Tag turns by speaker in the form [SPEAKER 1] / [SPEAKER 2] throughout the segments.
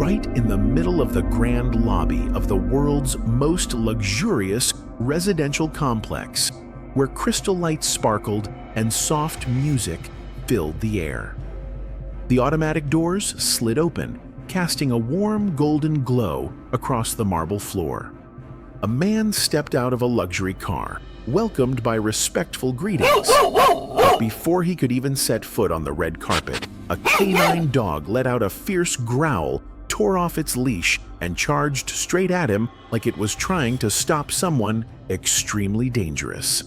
[SPEAKER 1] right in the middle of the grand lobby of the world's most luxurious residential complex, where crystal lights sparkled and soft music filled the air. The automatic doors slid open, casting a warm golden glow across the marble floor. A man stepped out of a luxury car, welcomed by respectful greetings. But before he could even set foot on the red carpet, a canine dog let out a fierce growl, tore off its leash, and charged straight at him like it was trying to stop someone extremely dangerous.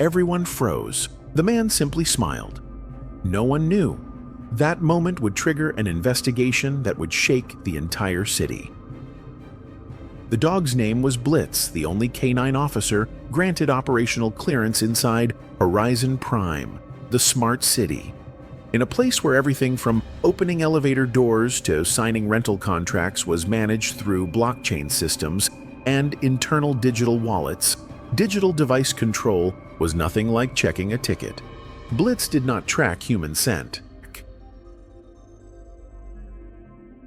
[SPEAKER 1] Everyone froze. The man simply smiled. No one knew. That moment would trigger an investigation that would shake the entire city. The dog's name was Blitz, the only canine officer granted operational clearance inside Horizon Prime, the smart city. In a place where everything from opening elevator doors to signing rental contracts was managed through blockchain systems and internal digital wallets, digital device control was nothing like checking a ticket. Blitz did not track human scent.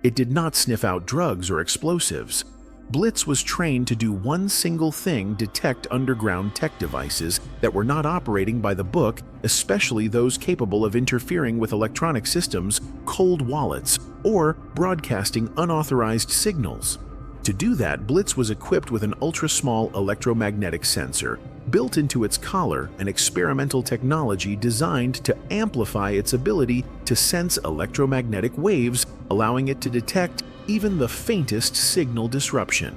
[SPEAKER 1] It did not sniff out drugs or explosives. Blitz was trained to do one single thing: detect underground tech devices that were not operating by the book, especially those capable of interfering with electronic systems, cold wallets, or broadcasting unauthorized signals. To do that, Blitz was equipped with an ultra-small electromagnetic sensor, built into its collar, an experimental technology designed to amplify its ability to sense electromagnetic waves, allowing it to detect even the faintest signal disruption.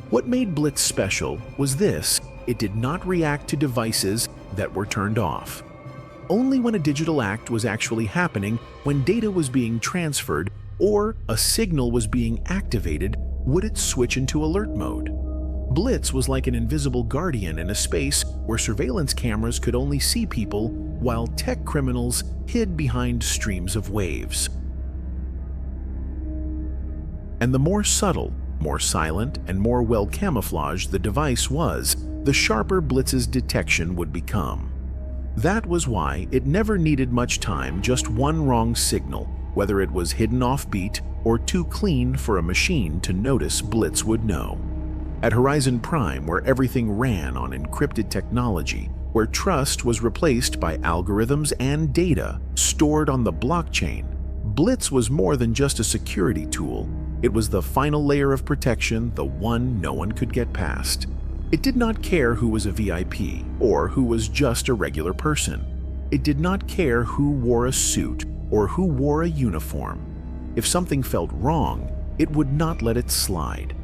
[SPEAKER 1] What made Blitz special was this: it did not react to devices that were turned off. Only when a digital act was actually happening, when data was being transferred, or a signal was being activated, would it switch into alert mode. Blitz was like an invisible guardian in a space where surveillance cameras could only see people, while tech criminals hid behind streams of waves. And the more subtle, more silent, and more well-camouflaged the device was, the sharper Blitz's detection would become. That was why it never needed much time. Just one wrong signal, whether it was hidden off-beat or too clean for a machine to notice, Blitz would know. At Horizon Prime, where everything ran on encrypted technology, where trust was replaced by algorithms and data stored on the blockchain, Blitz was more than just a security tool. It was the final layer of protection, the one no one could get past. It did not care who was a VIP or who was just a regular person. It did not care who wore a suit or who wore a uniform. If something felt wrong, it would not let it slide.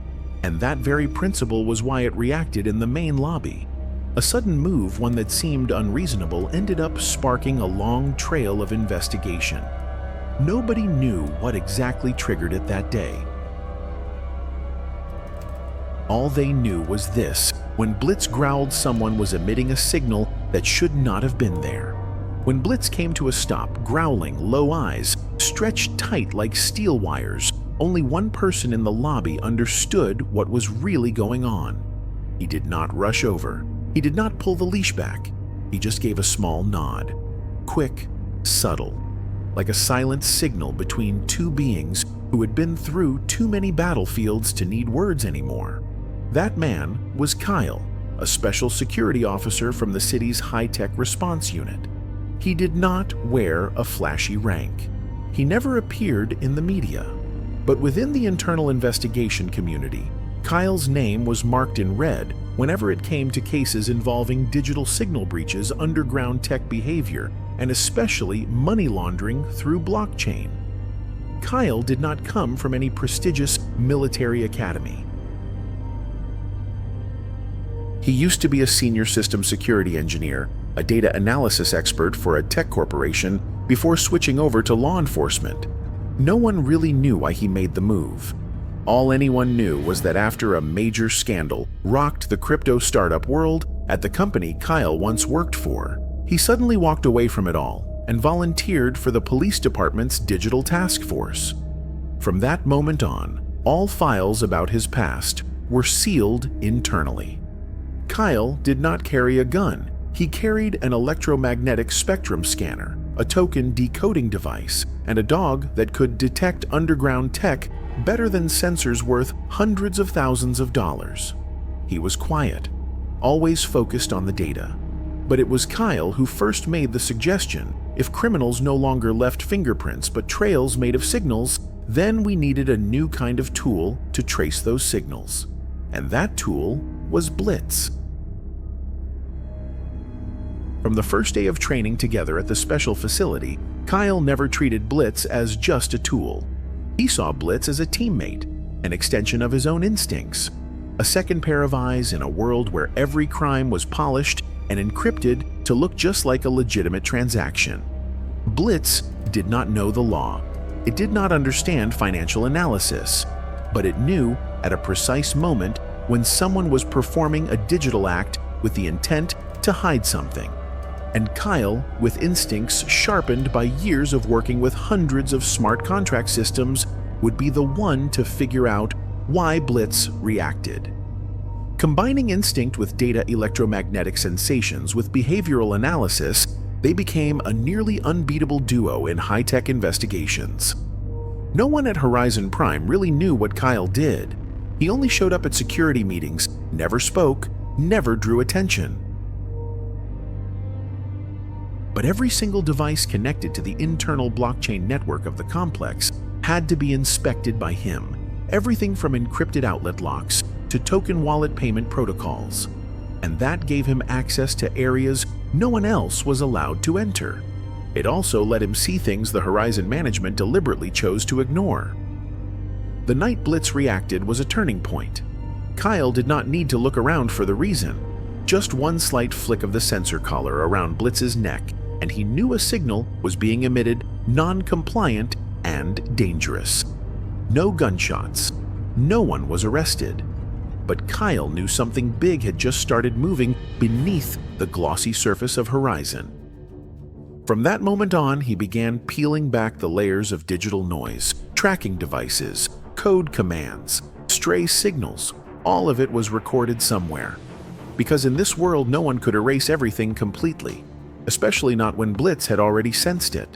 [SPEAKER 1] And that very principle was why it reacted in the main lobby. A sudden move, one that seemed unreasonable, ended up sparking a long trail of investigation. Nobody knew what exactly triggered it that day. All they knew was this: when Blitz growled, someone was emitting a signal that should not have been there. When Blitz came to a stop, growling, low eyes stretched tight like steel wires, only one person in the lobby understood what was really going on. He did not rush over. He did not pull the leash back. He just gave a small nod. Quick, subtle, like a silent signal between two beings who had been through too many battlefields to need words anymore. That man was Kyle, a special security officer from the city's high-tech response unit. He did not wear a flashy rank. He never appeared in the media. But within the internal investigation community, Kyle's name was marked in red whenever it came to cases involving digital signal breaches, underground tech behavior, and especially money laundering through blockchain. Kyle did not come from any prestigious military academy. He used to be a senior system security engineer, a data analysis expert for a tech corporation, before switching over to law enforcement. No one really knew why he made the move. All anyone knew was that after a major scandal rocked the crypto startup world at the company Kyle once worked for, he suddenly walked away from it all and volunteered for the police department's digital task force. From that moment on, all files about his past were sealed internally. Kyle did not carry a gun. He carried an electromagnetic spectrum scanner, a token decoding device, and a dog that could detect underground tech better than sensors worth hundreds of thousands of dollars. He was quiet, always focused on the data. But it was Kyle who first made the suggestion: if criminals no longer left fingerprints but trails made of signals, then we needed a new kind of tool to trace those signals. And that tool was Blitz. From the first day of training together at the special facility, Kyle never treated Blitz as just a tool. He saw Blitz as a teammate, an extension of his own instincts, a second pair of eyes in a world where every crime was polished and encrypted to look just like a legitimate transaction. Blitz did not know the law. It did not understand financial analysis, but it knew at a precise moment when someone was performing a digital act with the intent to hide something. And Kyle, with instincts sharpened by years of working with hundreds of smart contract systems, would be the one to figure out why Blitz reacted. Combining instinct with data electromagnetic sensations with behavioral analysis, they became a nearly unbeatable duo in high-tech investigations. No one at Horizon Prime really knew what Kyle did. He only showed up at security meetings, never spoke, never drew attention. But every single device connected to the internal blockchain network of the complex had to be inspected by him. Everything from encrypted outlet locks to token wallet payment protocols. And that gave him access to areas no one else was allowed to enter. It also let him see things the Horizon management deliberately chose to ignore. The night Blitz reacted was a turning point. Kyle did not need to look around for the reason. Just one slight flick of the sensor collar around Blitz's neck, and he knew a signal was being emitted, non-compliant and dangerous. No gunshots. No one was arrested. But Kyle knew something big had just started moving beneath the glossy surface of Horizon. From that moment on, he began peeling back the layers of digital noise, tracking devices, code commands, stray signals. All of it was recorded somewhere. Because in this world, no one could erase everything completely, especially not when Blitz had already sensed it.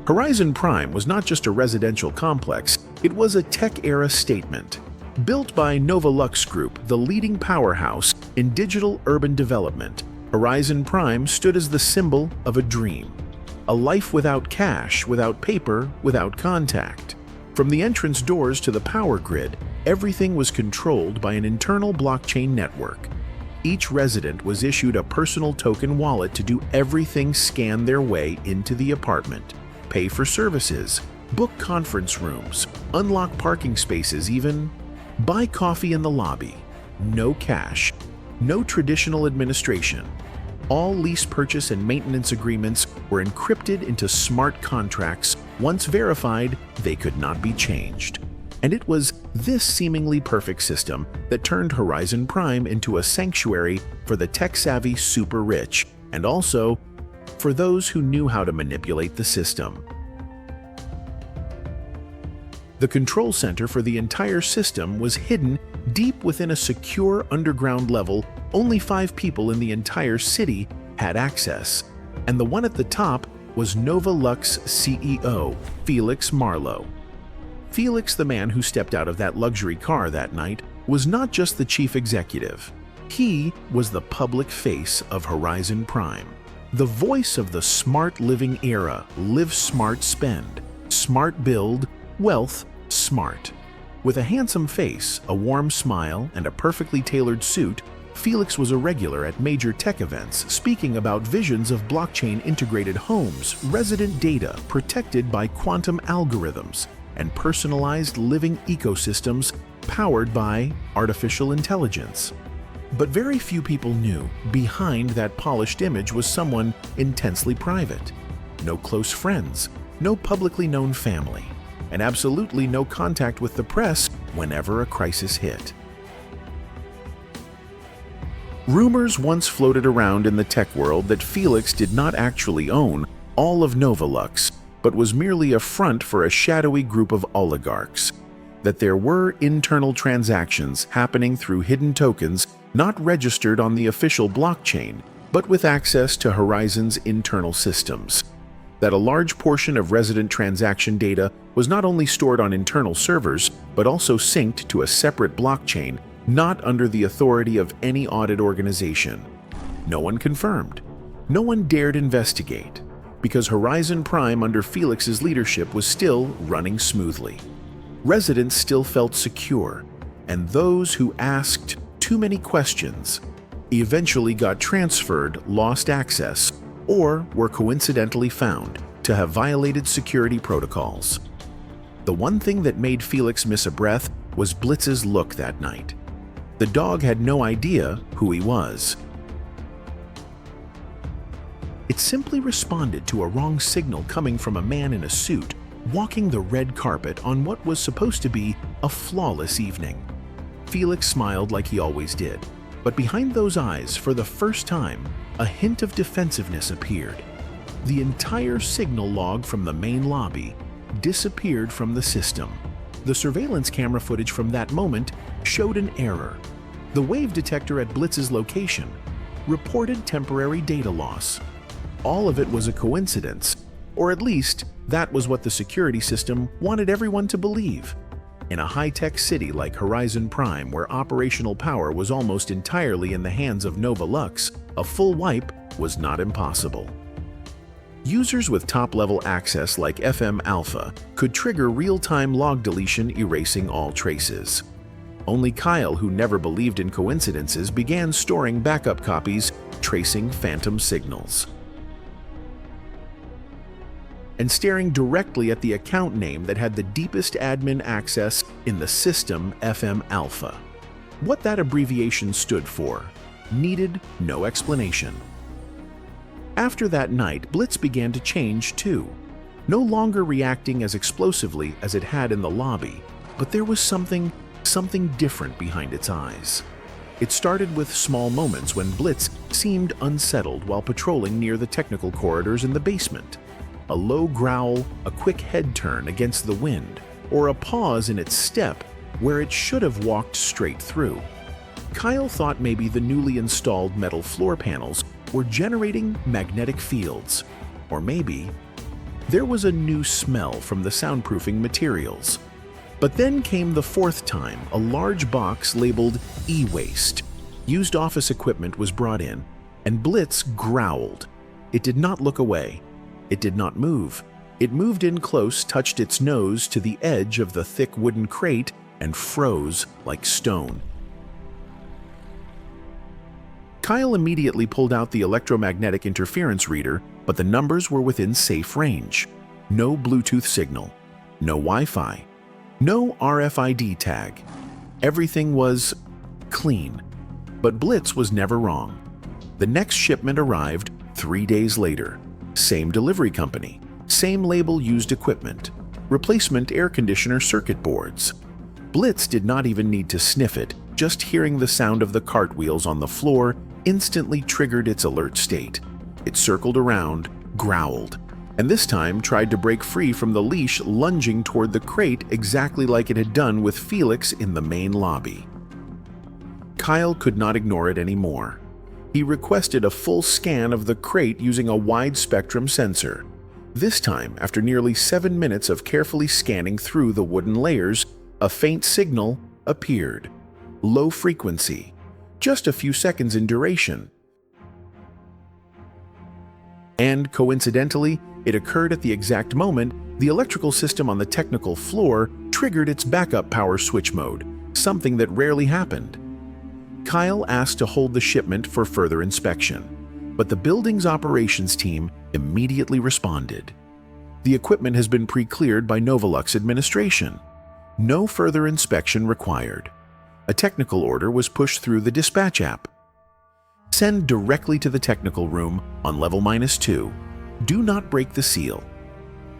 [SPEAKER 1] Horizon Prime was not just a residential complex, it was a tech-era statement. Built by Nova Lux Group, the leading powerhouse in digital urban development, Horizon Prime stood as the symbol of a dream. A life without cash, without paper, without contact. From the entrance doors to the power grid, everything was controlled by an internal blockchain network. Each resident was issued a personal token wallet to do everything: scan their way into the apartment, pay for services, book conference rooms, unlock parking spaces, even buy coffee in the lobby. No cash, no traditional administration. All lease purchase and maintenance agreements were encrypted into smart contracts. Once verified, they could not be changed. And it was this seemingly perfect system that turned Horizon Prime into a sanctuary for the tech-savvy super rich, and also for those who knew how to manipulate the system. The control center for the entire system was hidden deep within a secure underground level. Only 5 people in the entire city had access, and the one at the top was Nova Lux CEO, Felix Marlowe. Felix, the man who stepped out of that luxury car that night, was not just the chief executive. He was the public face of Horizon Prime, the voice of the smart living era. Live smart, spend smart, build wealth smart. With a handsome face, a warm smile, and a perfectly tailored suit, Felix was a regular at major tech events, speaking about visions of blockchain-integrated homes, resident data protected by quantum algorithms, and personalized living ecosystems powered by artificial intelligence. But very few people knew behind that polished image was someone intensely private. No close friends, no publicly known family, and absolutely no contact with the press whenever a crisis hit. Rumors once floated around in the tech world that Felix did not actually own all of Nova Lux, but was merely a front for a shadowy group of oligarchs. That there were internal transactions happening through hidden tokens not registered on the official blockchain, but with access to Horizon's internal systems. That a large portion of resident transaction data was not only stored on internal servers, but also synced to a separate blockchain not under the authority of any audit organization. No one confirmed. No one dared investigate, because Horizon Prime under Felix's leadership was still running smoothly. Residents still felt secure, and those who asked too many questions eventually got transferred, lost access, or were coincidentally found to have violated security protocols. The one thing that made Felix miss a breath was Blitz's look that night. The dog had no idea who he was. It simply responded to a wrong signal coming from a man in a suit, walking the red carpet on what was supposed to be a flawless evening. Felix smiled like he always did, but behind those eyes, for the first time, a hint of defensiveness appeared. The entire signal log from the main lobby disappeared from the system. The surveillance camera footage from that moment showed an error. The wave detector at Blitz's location reported temporary data loss. All of it was a coincidence, or at least that was what the security system wanted everyone to believe. In a high-tech city like Horizon Prime, where operational power was almost entirely in the hands of Nova Lux, a full wipe was not impossible. Users with top-level access like FM Alpha could trigger real-time log deletion, erasing all traces. Only Kyle, who never believed in coincidences, began storing backup copies, tracing phantom signals. And staring directly at the account name that had the deepest admin access in the system, FM Alpha. What that abbreviation stood for needed no explanation. After that night, Blitz began to change too, no longer reacting as explosively as it had in the lobby, but there was something different behind its eyes. It started with small moments when Blitz seemed unsettled while patrolling near the technical corridors in the basement. A low growl, a quick head turn against the wind, or a pause in its step where it should have walked straight through. Kyle thought maybe the newly installed metal floor panels were generating magnetic fields, or maybe there was a new smell from the soundproofing materials. But then came the fourth time a large box labeled e-waste. Used office equipment was brought in, and Blitz growled. It did not look away. It did not move. It moved in close, touched its nose to the edge of the thick wooden crate, and froze like stone. Kyle immediately pulled out the electromagnetic interference reader, but the numbers were within safe range. No Bluetooth signal, no Wi-Fi, no RFID tag. Everything was clean. But Blitz was never wrong. The next shipment arrived 3 days later. Same delivery company, same label used equipment, replacement air conditioner circuit boards. Blitz did not even need to sniff it, just hearing the sound of the cartwheels on the floor instantly triggered its alert state. It circled around, growled, and this time tried to break free from the leash, lunging toward the crate exactly like it had done with Felix in the main lobby. Kyle could not ignore it anymore. He requested a full scan of the crate using a wide-spectrum sensor. This time, after nearly 7 minutes of carefully scanning through the wooden layers, a faint signal appeared. Low frequency, just a few seconds in duration. And coincidentally, it occurred at the exact moment the electrical system on the technical floor triggered its backup power switch mode, something that rarely happened. Kyle asked to hold the shipment for further inspection, but the building's operations team immediately responded. The equipment has been pre-cleared by Novolux administration. No further inspection required. A technical order was pushed through the dispatch app. Send directly to the technical room on level -2. Do not break the seal.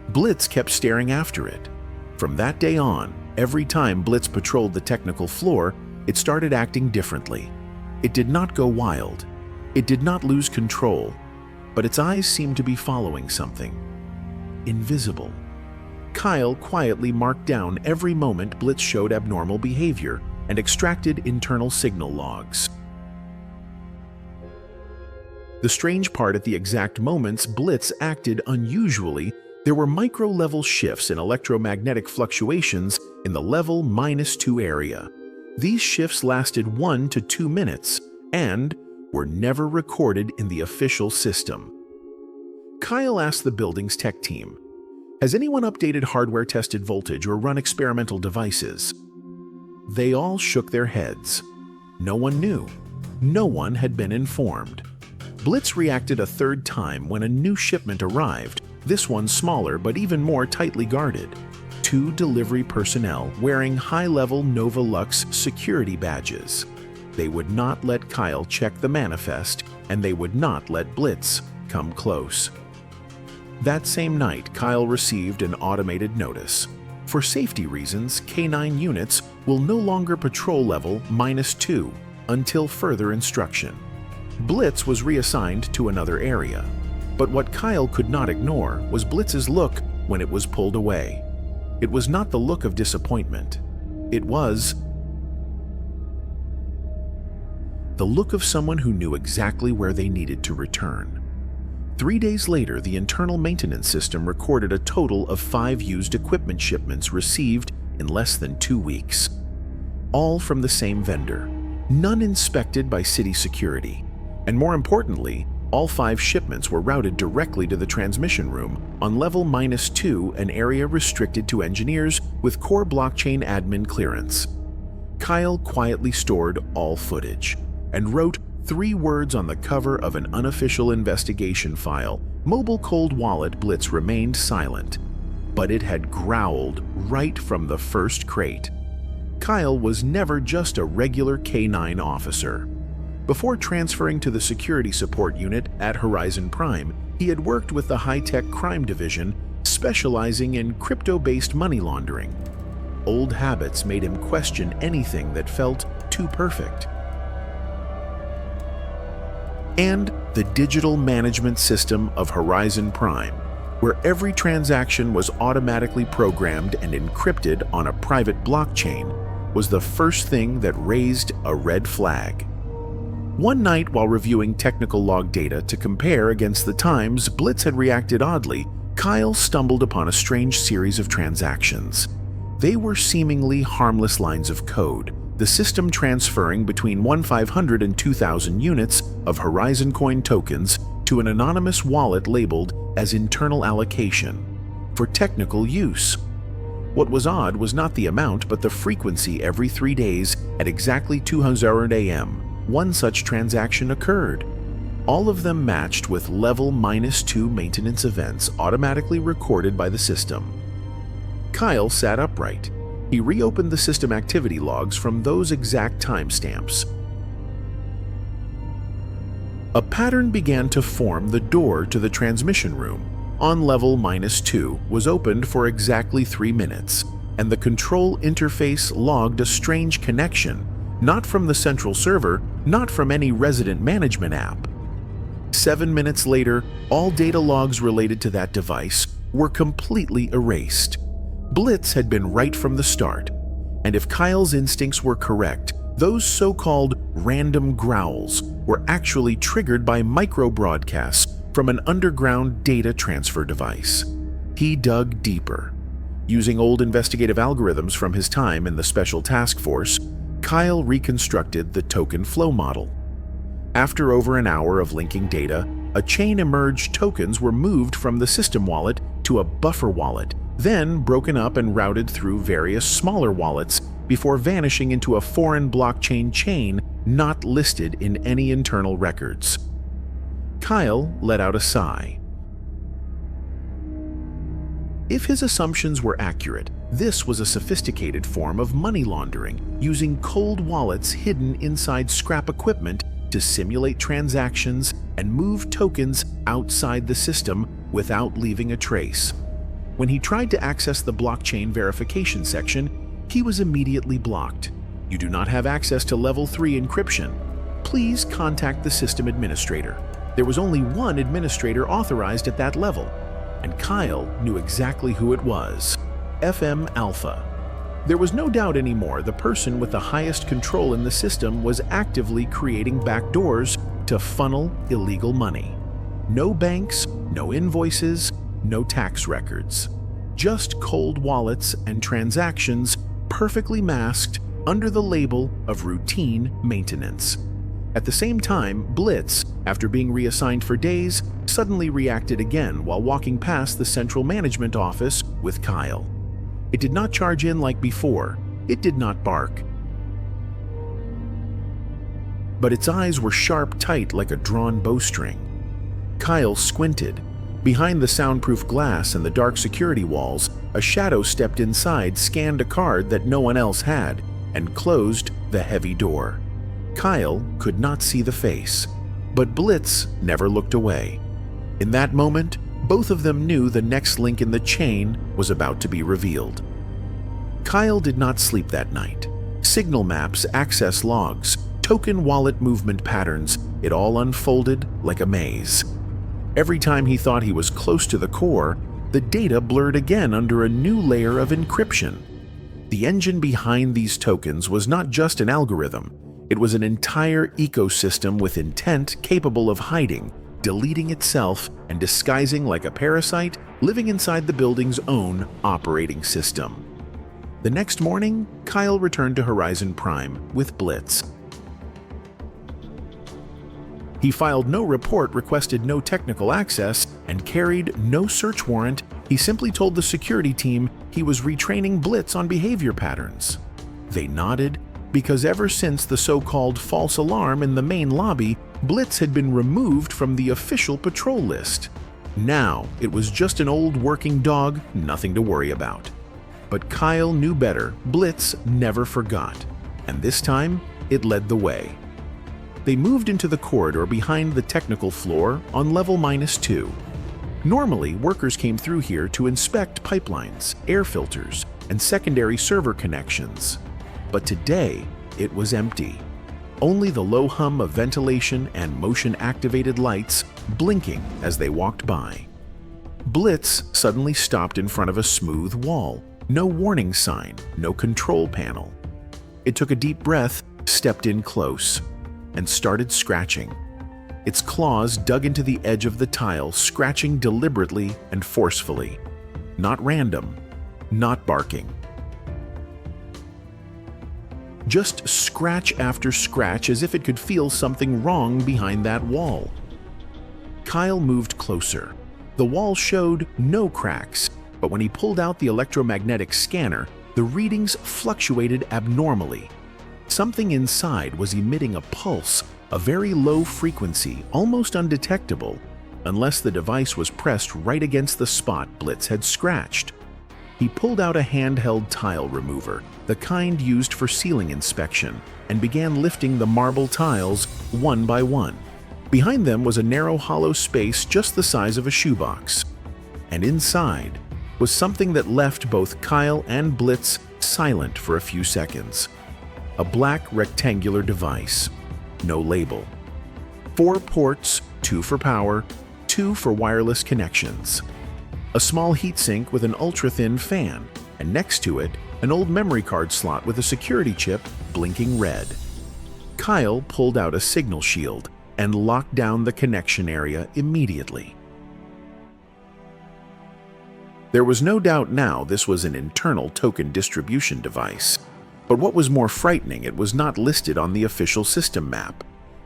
[SPEAKER 1] Blitz kept staring after it. From that day on, every time Blitz patrolled the technical floor, it started acting differently. It did not go wild. It did not lose control, but its eyes seemed to be following something. Invisible. Kyle quietly marked down every moment Blitz showed abnormal behavior and extracted internal signal logs. The strange part, at the exact moments Blitz acted unusually, there were micro-level shifts in electromagnetic fluctuations in the level -2 area. These shifts lasted 1 to 2 minutes and were never recorded in the official system. Kyle asked the building's tech team, "Has anyone updated hardware-tested voltage or run experimental devices?" They all shook their heads. No one knew. No one had been informed. Blitz reacted a third time when a new shipment arrived, this one smaller but even more tightly guarded. 2 delivery personnel wearing high-level Nova Lux security badges. They would not let Kyle check the manifest, and they would not let Blitz come close. That same night, Kyle received an automated notice. For safety reasons, K9 units will no longer patrol level -2 until further instruction. Blitz was reassigned to another area, but what Kyle could not ignore was Blitz's look when it was pulled away. It was not the look of disappointment. It was the look of someone who knew exactly where they needed to return. 3 days later, the internal maintenance system recorded a total of 5 used equipment shipments received in less than 2 weeks. All from the same vendor, none inspected by city security. And more importantly, all 5 shipments were routed directly to the transmission room on level -2, an area restricted to engineers with core blockchain admin clearance. Kyle quietly stored all footage and wrote 3 words on the cover of an unofficial investigation file. Mobile cold wallet. Blitz remained silent, but it had growled right from the first crate. Kyle was never just a regular K9 officer. Before transferring to the security support unit at Horizon Prime, he had worked with the high-tech crime division, specializing in crypto-based money laundering. Old habits made him question anything that felt too perfect. And the digital management system of Horizon Prime, where every transaction was automatically programmed and encrypted on a private blockchain, was the first thing that raised a red flag. One night, while reviewing technical log data to compare against the times Blitz had reacted oddly, Kyle stumbled upon a strange series of transactions. They were seemingly harmless lines of code, the system transferring between 1,500 and 2,000 units of Horizon Coin tokens to an anonymous wallet labeled as internal allocation for technical use. What was odd was not the amount, but the frequency. Every 3 days at exactly 2:00 a.m., one such transaction occurred. All of them matched with level -2 maintenance events automatically recorded by the system. Kyle sat upright. He reopened the system activity logs from those exact timestamps. A pattern began to form. The door to the transmission room on level -2 was opened for exactly 3 minutes, and the control interface logged a strange connection, not from the central server, not from any resident management app. 7 minutes later, all data logs related to that device were completely erased. Blitz had been right from the start, and if Kyle's instincts were correct, those so-called random growls were actually triggered by micro-broadcasts from an underground data transfer device. He dug deeper. Using old investigative algorithms from his time in the Special Task Force, Kyle reconstructed the token flow model. After over an hour of linking data, a chain emerged. Tokens were moved from the system wallet to a buffer wallet, then broken up and routed through various smaller wallets before vanishing into a foreign blockchain chain not listed in any internal records. Kyle let out a sigh. If his assumptions were accurate, this was a sophisticated form of money laundering, using cold wallets hidden inside scrap equipment to simulate transactions and move tokens outside the system without leaving a trace. When he tried to access the blockchain verification section, he was immediately blocked. "You do not have access to level 3 encryption. Please contact the system administrator." There was only one administrator authorized at that level, and Kyle knew exactly who it was: FM Alpha. There was no doubt anymore. The person with the highest control in the system was actively creating backdoors to funnel illegal money. No banks, no invoices, no tax records. Just cold wallets and transactions perfectly masked under the label of routine maintenance. At the same time, Blitz, after being reassigned for days, suddenly reacted again while walking past the central management office with Kyle. It did not charge in like before. It did not bark. But its eyes were sharp tight like a drawn bowstring. Kyle squinted. Behind the soundproof glass and the dark security walls, a shadow stepped inside, scanned a card that no one else had, and closed the heavy door. Kyle could not see the face, but Blitz never looked away. In that moment, both of them knew the next link in the chain was about to be revealed. Kyle did not sleep that night. Signal maps, access logs, token wallet movement patterns, it all unfolded like a maze. Every time he thought he was close to the core, the data blurred again under a new layer of encryption. The engine behind these tokens was not just an algorithm. It was an entire ecosystem with intent capable of hiding, deleting itself, and disguising like a parasite living inside the building's own operating system. The next morning, Kyle returned to Horizon Prime with Blitz. He filed no report, requested no technical access, and carried no search warrant. He simply told the security team he was retraining Blitz on behavior patterns. They nodded, because ever since the so-called false alarm in the main lobby, Blitz had been removed from the official patrol list. Now, it was just an old working dog, nothing to worry about. But Kyle knew better. Blitz never forgot, and this time, it led the way. They moved into the corridor behind the technical floor on level -2. Normally, workers came through here to inspect pipelines, air filters, and secondary server connections. But today, it was empty. Only the low hum of ventilation and motion-activated lights blinking as they walked by. Blitz suddenly stopped in front of a smooth wall. No warning sign, no control panel. It took a deep breath, stepped in close, and started scratching. Its claws dug into the edge of the tile, scratching deliberately and forcefully. Not random, not barking. Just scratch after scratch, as if it could feel something wrong behind that wall. Kyle moved closer. The wall showed no cracks, but when he pulled out the electromagnetic scanner, the readings fluctuated abnormally. Something inside was emitting a pulse, a very low frequency, almost undetectable, unless the device was pressed right against the spot Blitz had scratched. He pulled out a handheld tile remover, the kind used for ceiling inspection, and began lifting the marble tiles one by one. Behind them was a narrow hollow space just the size of a shoebox. And inside was something that left both Kyle and Blitz silent for a few seconds. A black rectangular device, no label. 4 ports, 2 for power, 2 for wireless connections. A small heatsink with an ultra-thin fan, and next to it, an old memory card slot with a security chip blinking red. Kyle pulled out a signal shield and locked down the connection area immediately. There was no doubt now this was an internal token distribution device. But what was more frightening, it was not listed on the official system map.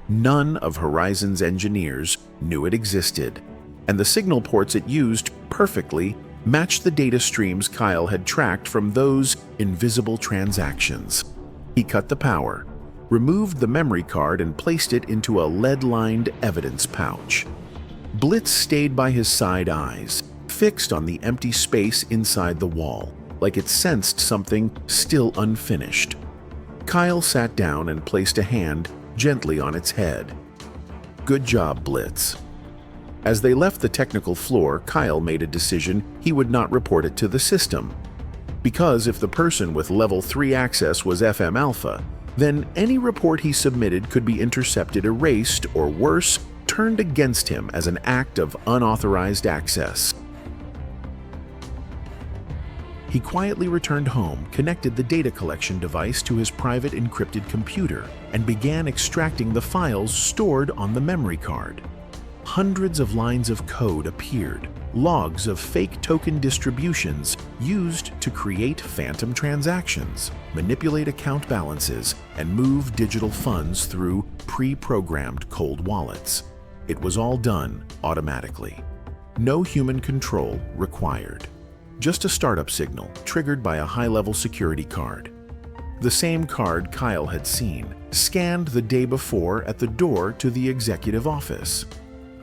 [SPEAKER 1] None of Horizon's engineers knew it existed, and the signal ports it used perfectly matched the data streams Kyle had tracked from those invisible transactions. He cut the power, removed the memory card, and placed it into a lead-lined evidence pouch. Blitz stayed by his side, eyes fixed on the empty space inside the wall, like it sensed something still unfinished. Kyle sat down and placed a hand gently on its head. "Good job, Blitz." As they left the technical floor, Kyle made a decision he would not report it to the system. Because if the person with level 3 access was FM Alpha, then any report he submitted could be intercepted, erased, or worse, turned against him as an act of unauthorized access. He quietly returned home, connected the data collection device to his private encrypted computer, and began extracting the files stored on the memory card. Hundreds of lines of code appeared, logs of fake token distributions used to create phantom transactions, manipulate account balances, and move digital funds through pre-programmed cold wallets. It was all done automatically. No human control required. Just a startup signal triggered by a high-level security card. The same card Kyle had seen, scanned the day before at the door to the executive office,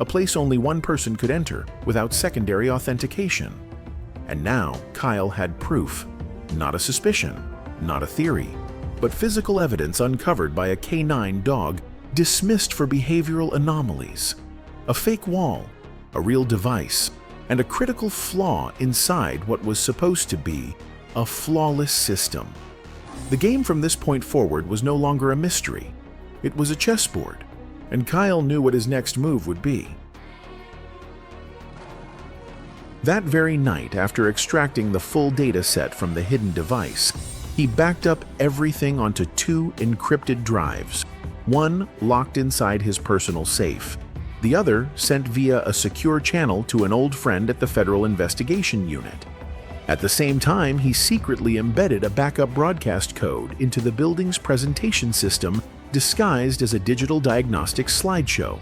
[SPEAKER 1] a place only one person could enter without secondary authentication. And now Kyle had proof, not a suspicion, not a theory, but physical evidence uncovered by a canine dog dismissed for behavioral anomalies, a fake wall, a real device, and a critical flaw inside what was supposed to be a flawless system. The game from this point forward was no longer a mystery. It was a chessboard, and Kyle knew what his next move would be. That very night, after extracting the full data set from the hidden device, he backed up everything onto 2 encrypted drives, one locked inside his personal safe, the other sent via a secure channel to an old friend at the Federal Investigation Unit. At the same time, he secretly embedded a backup broadcast code into the building's presentation system disguised as a digital diagnostic slideshow.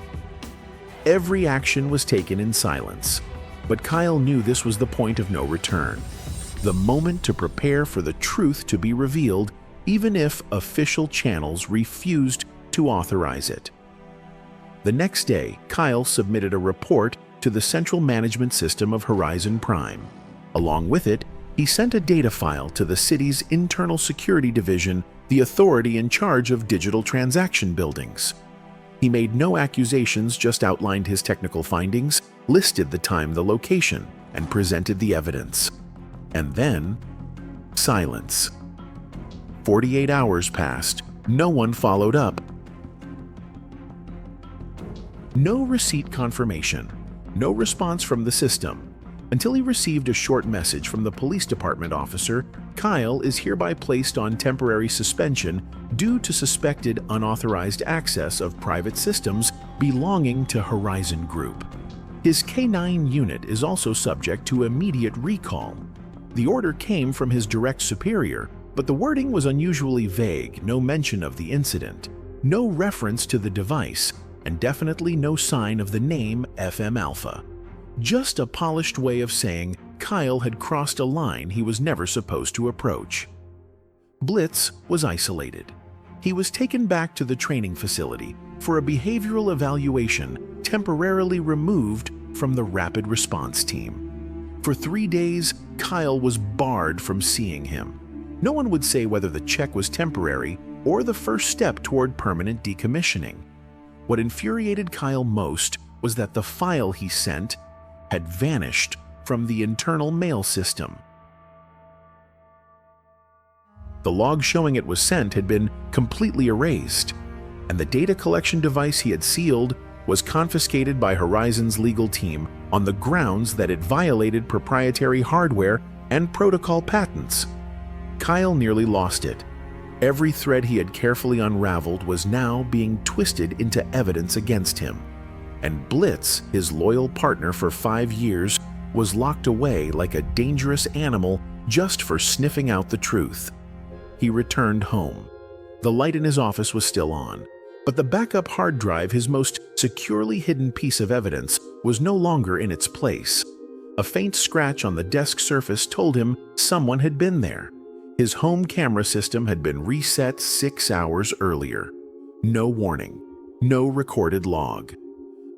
[SPEAKER 1] Every action was taken in silence, but Kyle knew this was the point of no return, the moment to prepare for the truth to be revealed, even if official channels refused to authorize it. The next day, Kyle submitted a report to the Central Management System of Horizon Prime. Along with it, he sent a data file to the city's Internal Security Division, the authority in charge of digital transaction buildings. He made no accusations, just outlined his technical findings, listed the time, the location, and presented the evidence. And then, silence. 48 hours passed. No one followed up. No receipt confirmation, no response from the system, until he received a short message from the police department officer. Kyle is hereby placed on temporary suspension due to suspected unauthorized access of private systems belonging to Horizon Group. His K9 unit is also subject to immediate recall. The order came from his direct superior, but the wording was unusually vague, no mention of the incident, no reference to the device, and definitely no sign of the name FM Alpha. Just a polished way of saying Kyle had crossed a line he was never supposed to approach. Blitz was isolated. He was taken back to the training facility for a behavioral evaluation, temporarily removed from the rapid response team. For 3 days, Kyle was barred from seeing him. No one would say whether the check was temporary or the first step toward permanent decommissioning. What infuriated Kyle most was that the file he sent had vanished from the internal mail system. The log showing it was sent had been completely erased, and the data collection device he had sealed was confiscated by Horizon's legal team on the grounds that it violated proprietary hardware and protocol patents. Kyle nearly lost it. Every thread he had carefully unraveled was now being twisted into evidence against him. And Blitz, his loyal partner for 5 years, was locked away like a dangerous animal just for sniffing out the truth. He returned home. The light in his office was still on, but the backup hard drive, his most securely hidden piece of evidence, was no longer in its place. A faint scratch on the desk surface told him someone had been there. His home camera system had been reset 6 hours earlier. No warning, no recorded log.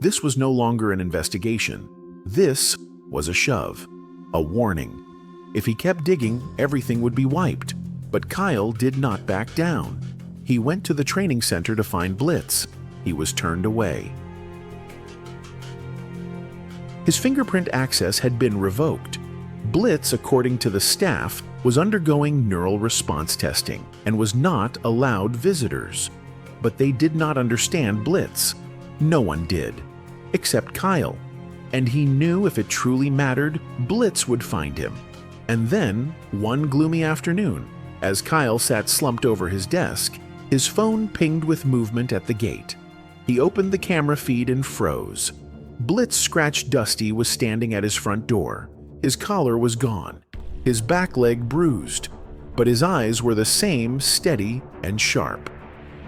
[SPEAKER 1] This was no longer an investigation. This was a shove, a warning. If he kept digging, everything would be wiped. But Kyle did not back down. He went to the training center to find Blitz. He was turned away. His fingerprint access had been revoked. Blitz, according to the staff, was undergoing neural response testing and was not allowed visitors. But they did not understand Blitz. No one did, except Kyle. And he knew if it truly mattered, Blitz would find him. And then, one gloomy afternoon, as Kyle sat slumped over his desk, his phone pinged with movement at the gate. He opened the camera feed and froze. Blitz Scratch Dusty was standing at his front door. His collar was gone, his back leg bruised, but his eyes were the same, steady and sharp.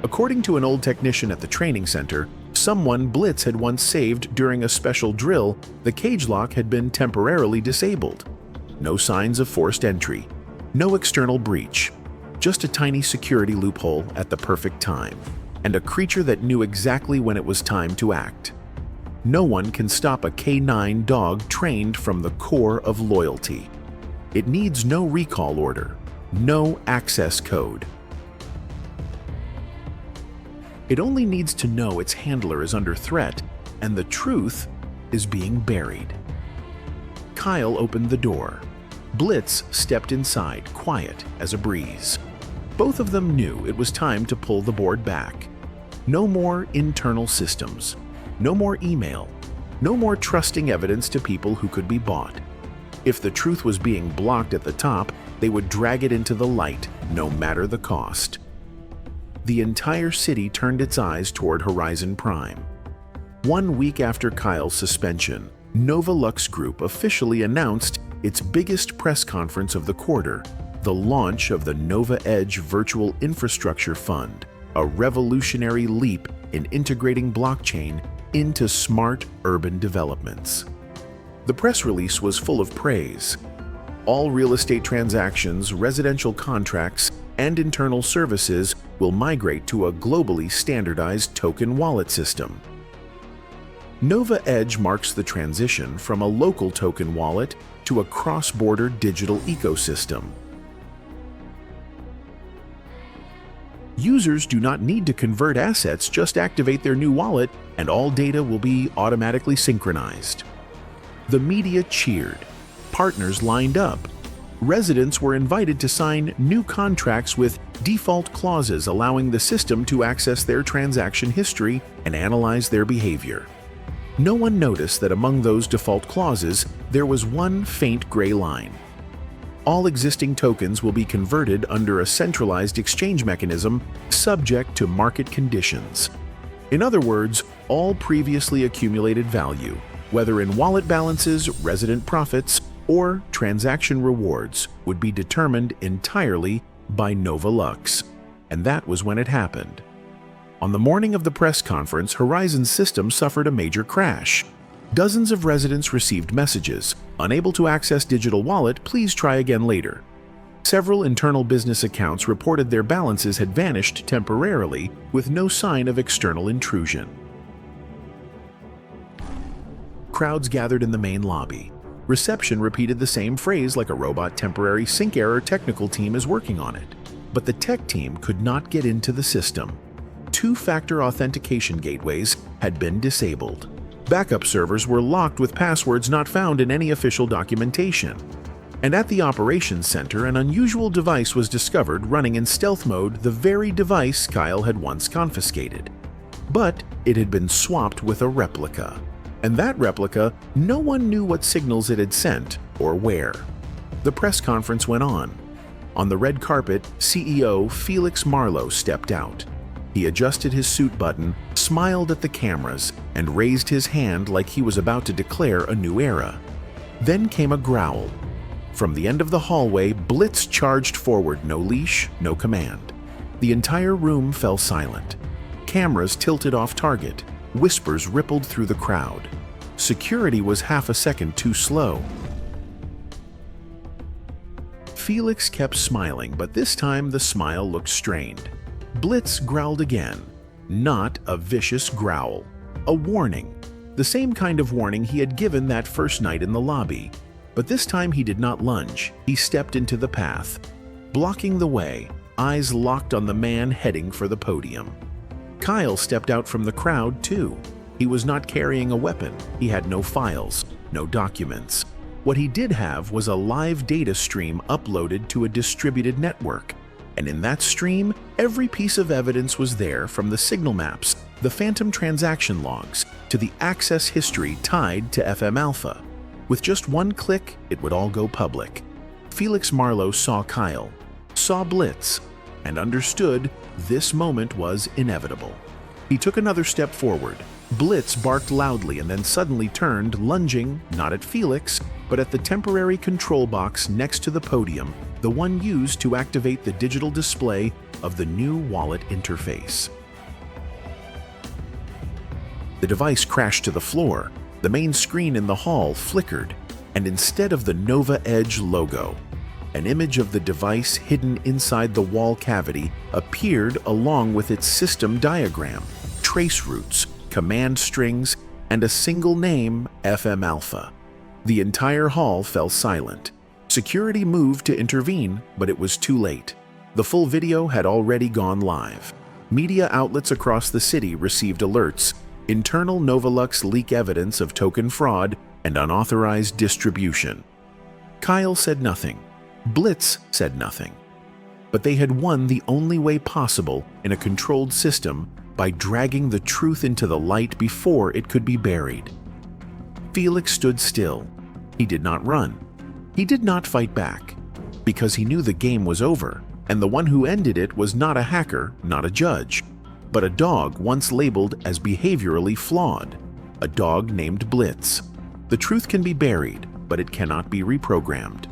[SPEAKER 1] According to an old technician at the training center, someone Blitz had once saved during a special drill, the cage lock had been temporarily disabled. No signs of forced entry, no external breach, just a tiny security loophole at the perfect time, and a creature that knew exactly when it was time to act. No one can stop a K9 dog trained from the core of loyalty. It needs no recall order, no access code. It only needs to know its handler is under threat and the truth is being buried. Kyle opened the door. Blitz stepped inside, quiet as a breeze. Both of them knew it was time to pull the board back. No more internal systems. No more email. No more trusting evidence to people who could be bought. If the truth was being blocked at the top, they would drag it into the light, no matter the cost. The entire city turned its eyes toward Horizon Prime. 1 week after Kyle's suspension, Nova Lux Group officially announced its biggest press conference of the quarter, the launch of the Nova Edge Virtual Infrastructure Fund, a revolutionary leap in integrating blockchain into smart urban developments. The press release was full of praise. All real estate transactions, residential contracts, and internal services will migrate to a globally standardized token wallet system. Nova Edge marks the transition from a local token wallet to a cross-border digital ecosystem. Users do not need to convert assets, just activate their new wallet and all data will be automatically synchronized. The media cheered. Partners lined up. Residents were invited to sign new contracts with default clauses allowing the system to access their transaction history and analyze their behavior. No one noticed that among those default clauses, there was one faint gray line. All existing tokens will be converted under a centralized exchange mechanism subject to market conditions. In other words, all previously accumulated value, whether in wallet balances, resident profits, or transaction rewards, would be determined entirely by Nova Lux. And that was when it happened. On the morning of the press conference, Horizon's system suffered a major crash. Dozens of residents received messages, unable to access digital wallet, please try again later. Several internal business accounts reported their balances had vanished temporarily with no sign of external intrusion. Crowds gathered in the main lobby. Reception repeated the same phrase like a robot. Temporary sync error, technical team is working on it. But the tech team could not get into the system. Two-factor authentication gateways had been disabled. Backup servers were locked with passwords not found in any official documentation. And at the operations center, an unusual device was discovered running in stealth mode, the very device Kyle had once confiscated. But it had been swapped with a replica. And that replica, no one knew what signals it had sent or where. The press conference went on. On the red carpet, CEO Felix Marlowe stepped out. He adjusted his suit button, smiled at the cameras, and raised his hand like he was about to declare a new era. Then came a growl. From the end of the hallway, Blitz charged forward, no leash, no command. The entire room fell silent. Cameras tilted off target. Whispers rippled through the crowd. Security was half a second too slow. Felix kept smiling, but this time the smile looked strained. Blitz growled again. Not a vicious growl. A warning. The same kind of warning he had given that first night in the lobby. But this time he did not lunge. He stepped into the path. Blocking the way, eyes locked on the man heading for the podium. Kyle stepped out from the crowd too. He was not carrying a weapon. He had no files, no documents. What he did have was a live data stream uploaded to a distributed network. And in that stream, every piece of evidence was there, from the signal maps, the phantom transaction logs, to the access history tied to FM Alpha. With just one click, it would all go public. Felix Marlowe saw Kyle, saw Blitz, and understood this moment was inevitable. He took another step forward. Blitz barked loudly and then suddenly turned, lunging not at Felix, but at the temporary control box next to the podium, the one used to activate the digital display of the new wallet interface. The device crashed to the floor. The main screen in the hall flickered, and instead of the Nova Edge logo, an image of the device hidden inside the wall cavity appeared along with its system diagram, trace routes, command strings, and a single name, FM Alpha. The entire hall fell silent. Security moved to intervene, but it was too late. The full video had already gone live. Media outlets across the city received alerts. Internal Novolux leak evidence of token fraud and unauthorized distribution. Kyle said nothing. Blitz said nothing. But they had won the only way possible in a controlled system by dragging the truth into the light before it could be buried. Felix stood still. He did not run. He did not fight back, because he knew the game was over, and the one who ended it was not a hacker, not a judge, but a dog once labeled as behaviorally flawed, a dog named Blitz. The truth can be buried, but it cannot be reprogrammed.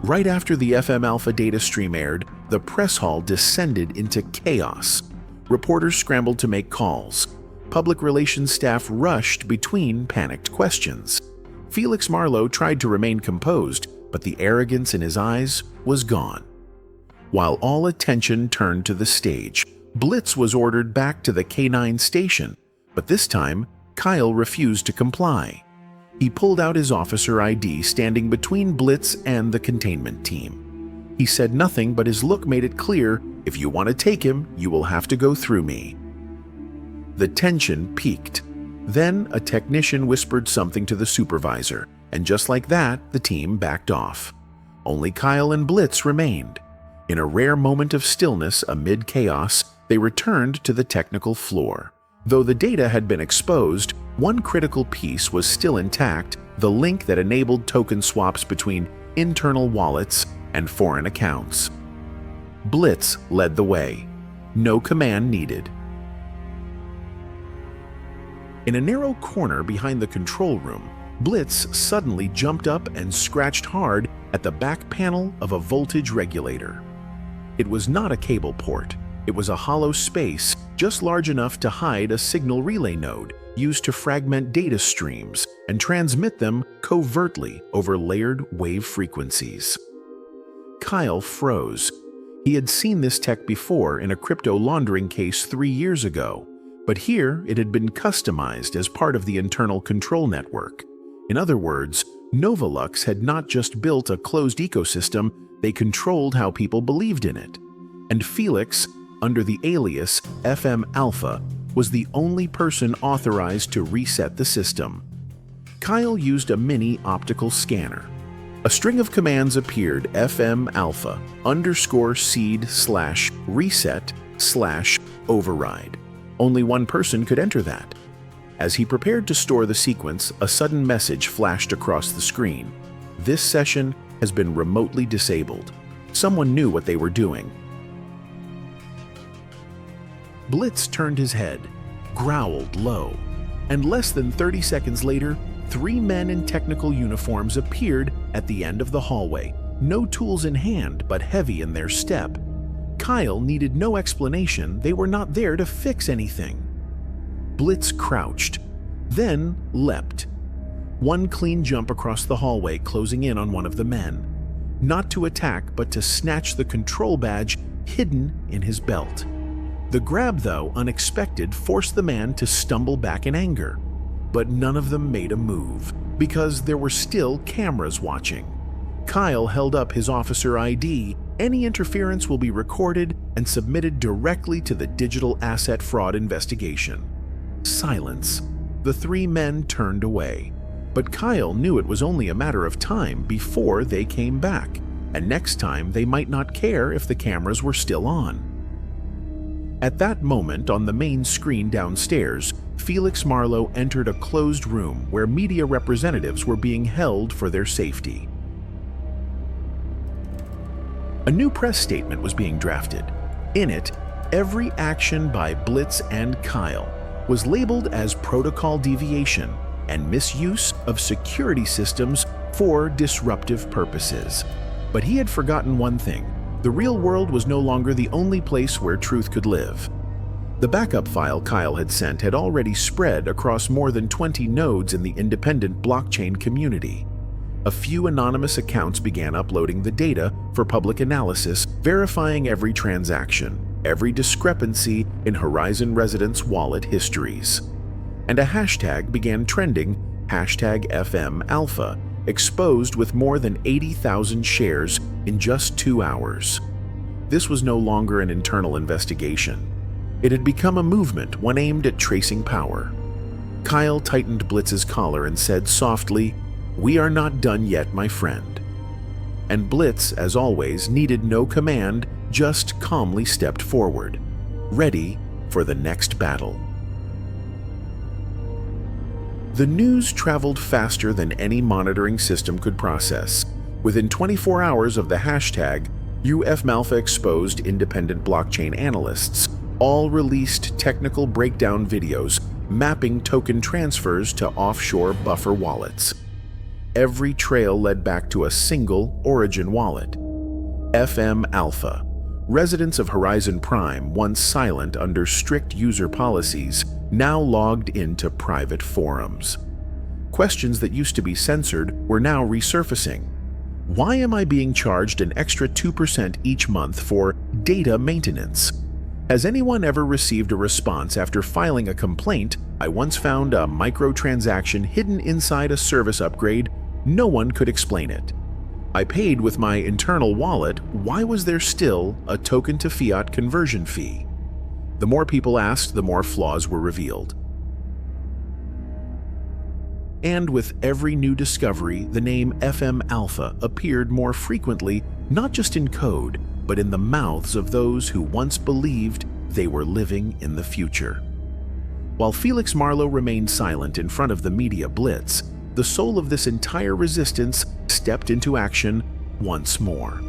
[SPEAKER 1] Right after the FM Alpha data stream aired, the press hall descended into chaos. Reporters scrambled to make calls. Public relations staff rushed between panicked questions. Felix Marlowe tried to remain composed, but the arrogance in his eyes was gone. While all attention turned to the stage, Blitz was ordered back to the K9 station, but this time, Kyle refused to comply. He pulled out his officer ID standing between Blitz and the containment team. He said nothing, but his look made it clear, if you want to take him, you will have to go through me. The tension peaked. Then a technician whispered something to the supervisor, and just like that, the team backed off. Only Kyle and Blitz remained. In a rare moment of stillness amid chaos, they returned to the technical floor. Though the data had been exposed, one critical piece was still intact, the link that enabled token swaps between internal wallets and foreign accounts. Blitz led the way. No command needed. In a narrow corner behind the control room, Blitz suddenly jumped up and scratched hard at the back panel of a voltage regulator. It was not a cable port. It was a hollow space just large enough to hide a signal relay node used to fragment data streams and transmit them covertly over layered wave frequencies. Kyle froze. He had seen this tech before in a crypto laundering case 3 years ago, but here it had been customized as part of the internal control network. In other words, Novolux had not just built a closed ecosystem, they controlled how people believed in it. And Felix, under the alias FM Alpha, was the only person authorized to reset the system. Kyle used a mini optical scanner. A string of commands appeared: FM Alpha _seed/reset/override. Only one person could enter that. As he prepared to store the sequence, a sudden message flashed across the screen. This session has been remotely disabled. Someone knew what they were doing. Blitz turned his head, growled low, and less than 30 seconds later, 3 men in technical uniforms appeared at the end of the hallway, no tools in hand but heavy in their step. Kyle needed no explanation, they were not there to fix anything. Blitz crouched, then leapt. One clean jump across the hallway, closing in on one of the men. Not to attack, but to snatch the control badge hidden in his belt. The grab, though unexpected, forced the man to stumble back in anger. But none of them made a move, because there were still cameras watching. Kyle held up his officer ID. Any interference will be recorded and submitted directly to the digital asset fraud investigation. Silence. The 3 men turned away. But Kyle knew it was only a matter of time before they came back, and next time they might not care if the cameras were still on. At that moment, on the main screen downstairs, Felix Marlowe entered a closed room where media representatives were being held for their safety. A new press statement was being drafted. In it, every action by Blitz and Kyle was labeled as protocol deviation and misuse of security systems for disruptive purposes. But he had forgotten one thing: the real world was no longer the only place where truth could live. The backup file Kyle had sent had already spread across more than 20 nodes in the independent blockchain community. A few anonymous accounts began uploading the data for public analysis, verifying every transaction, every discrepancy in Horizon residents' wallet histories. And a hashtag began trending, #FMAlpha, exposed with more than 80,000 shares in just 2 hours. This was no longer an internal investigation. It had become a movement, one aimed at tracing power. Kyle tightened Blitz's collar and said softly, "We are not done yet, my friend." And Blitz, as always, needed no command, just calmly stepped forward, ready for the next battle. The news traveled faster than any monitoring system could process. Within 24 hours of the hashtag, UFMalpha exposed independent blockchain analysts all released technical breakdown videos mapping token transfers to offshore buffer wallets. Every trail led back to a single origin wallet. FMAlpha. Residents of Horizon Prime, once silent under strict user policies, now logged into private forums. Questions that used to be censored were now resurfacing. Why am I being charged an extra 2% each month for data maintenance? Has anyone ever received a response after filing a complaint? I once found a microtransaction hidden inside a service upgrade. No one could explain it. I paid with my internal wallet. Why was there still a token to fiat conversion fee? The more people asked, the more flaws were revealed. And with every new discovery, the name FMAlpha appeared more frequently, not just in code, but in the mouths of those who once believed they were living in the future. While Felix Marlowe remained silent in front of the media blitz, the soul of this entire resistance stepped into action once more.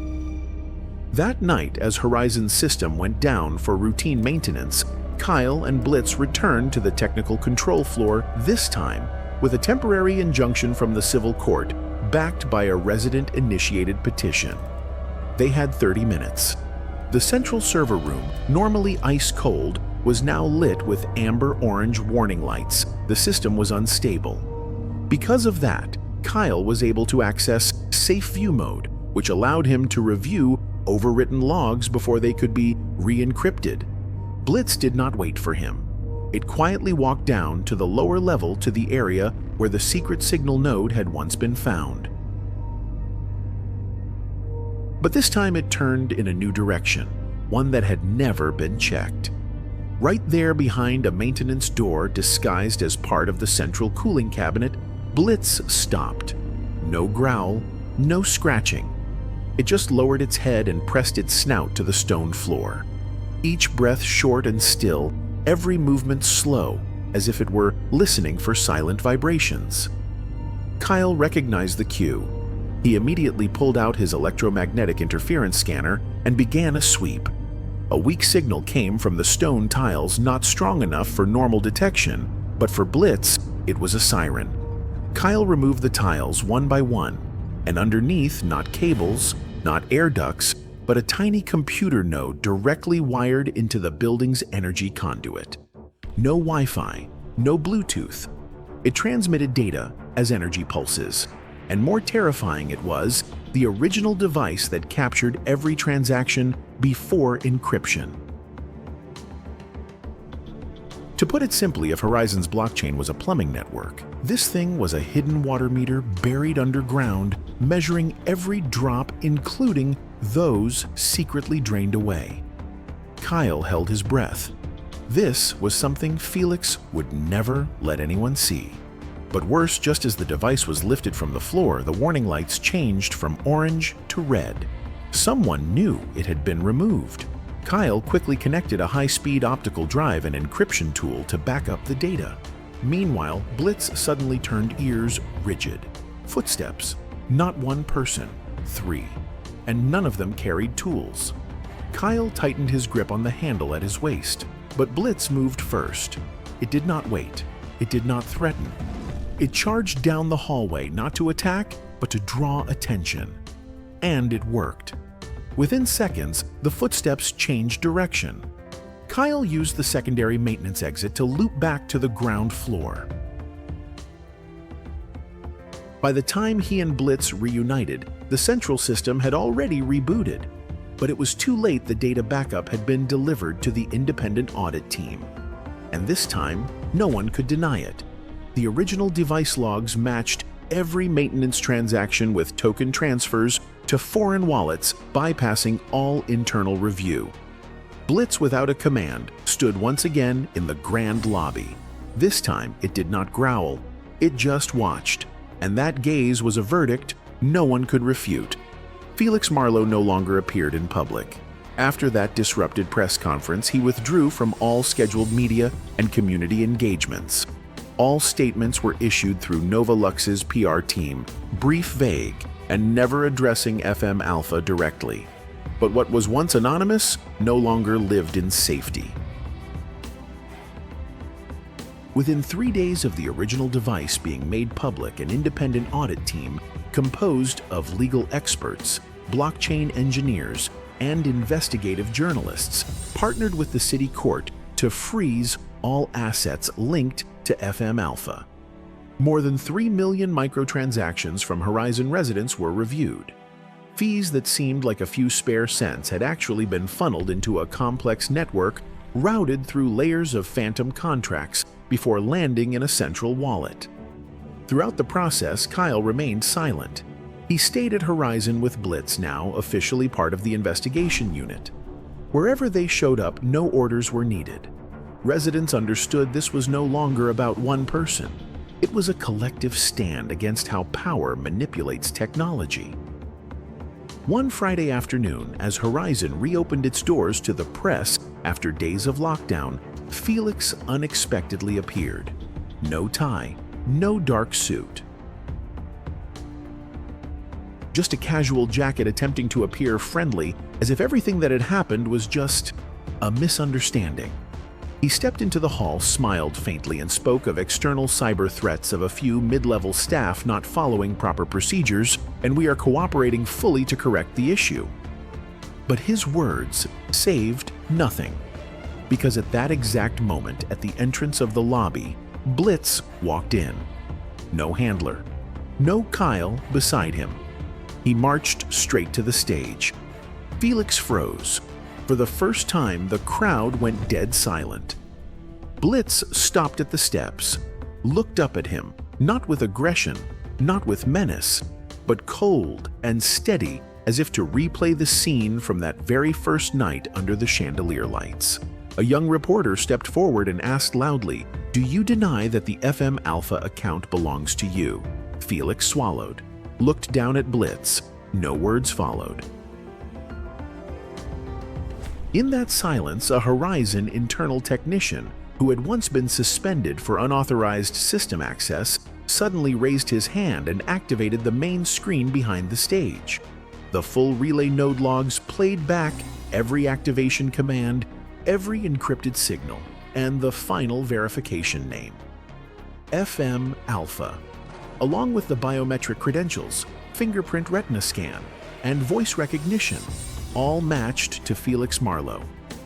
[SPEAKER 1] That night, as Horizon's system went down for routine maintenance, Kyle and Blitz returned to the technical control floor, this time with a temporary injunction from the civil court, backed by a resident-initiated petition. They had 30 minutes. The central server room, normally ice-cold, was now lit with amber-orange warning lights. The system was unstable. Because of that, Kyle was able to access Safe View mode, which allowed him to review overwritten logs before they could be re-encrypted. Blitz did not wait for him. It quietly walked down to the lower level to the area where the secret signal node had once been found. But this time it turned in a new direction, one that had never been checked. Right there behind a maintenance door disguised as part of the central cooling cabinet, Blitz stopped. No growl, no scratching. It just lowered its head and pressed its snout to the stone floor. Each breath short and still, every movement slow, as if it were listening for silent vibrations. Kyle recognized the cue. He immediately pulled out his electromagnetic interference scanner and began a sweep. A weak signal came from the stone tiles, not strong enough for normal detection, but for Blitz, it was a siren. Kyle removed the tiles one by one, and underneath, not cables, not air ducts, but a tiny computer node directly wired into the building's energy conduit. No Wi-Fi, no Bluetooth. It transmitted data as energy pulses. And more terrifying it was, the original device that captured every transaction before encryption. To put it simply, if Horizon's blockchain was a plumbing network, this thing was a hidden water meter buried underground, measuring every drop, including those secretly drained away. Kyle held his breath. This was something Felix would never let anyone see. But worse, just as the device was lifted from the floor, the warning lights changed from orange to red. Someone knew it had been removed. Kyle quickly connected a high-speed optical drive and encryption tool to back up the data. Meanwhile, Blitz suddenly turned ears rigid. Footsteps. Not one person, 3. And none of them carried tools. Kyle tightened his grip on the handle at his waist, but Blitz moved first. It did not wait. It did not threaten. It charged down the hallway not to attack, but to draw attention. And it worked. Within seconds, the footsteps changed direction. Kyle used the secondary maintenance exit to loop back to the ground floor. By the time he and Blitz reunited, the central system had already rebooted. But it was too late. The data backup had been delivered to the independent audit team. And this time, no one could deny it. The original device logs matched every maintenance transaction with token transfers to foreign wallets, bypassing all internal review. Blitz, without a command, stood once again in the grand lobby. This time, it did not growl. It just watched. And that gaze was a verdict no one could refute. Felix Marlowe no longer appeared in public. After that disrupted press conference, he withdrew from all scheduled media and community engagements. All statements were issued through Novalux's PR team, brief, vague, and never addressing FM Alpha directly. But what was once anonymous no longer lived in safety. Within 3 days of the original device being made public, an independent audit team composed of legal experts, blockchain engineers, and investigative journalists partnered with the city court to freeze all assets linked to FM Alpha. More than 3 million microtransactions from Horizon residents were reviewed. Fees that seemed like a few spare cents had actually been funneled into a complex network routed through layers of phantom contracts before landing in a central wallet. Throughout the process, Kyle remained silent. He stayed at Horizon with Blitz, now officially part of the investigation unit. Wherever they showed up, no orders were needed. Residents understood this was no longer about one person. It was a collective stand against how power manipulates technology. One Friday afternoon, as Horizon reopened its doors to the press after days of lockdown, Felix unexpectedly appeared. No tie, no dark suit. Just a casual jacket, attempting to appear friendly, as if everything that had happened was just a misunderstanding. He stepped into the hall, smiled faintly, and spoke of external cyber threats of a few mid-level staff not following proper procedures, and we are cooperating fully to correct the issue. But his words saved nothing, because at that exact moment, at the entrance of the lobby, Blitz walked in. No handler, no Kyle beside him. He marched straight to the stage. Felix froze. For the first time, the crowd went dead silent. Blitz stopped at the steps, looked up at him, not with aggression, not with menace, but cold and steady, as if to replay the scene from that very first night under the chandelier lights. A young reporter stepped forward and asked loudly, "Do you deny that the FM Alpha account belongs to you?" Felix swallowed, looked down at Blitz. No words followed. In that silence, a Horizon internal technician, who had once been suspended for unauthorized system access, suddenly raised his hand and activated the main screen behind the stage. The full relay node logs played back every activation command, every encrypted signal, and the final verification name. FM Alpha, along with the biometric credentials, fingerprint retina scan, and voice recognition, all matched to Felix Marlowe.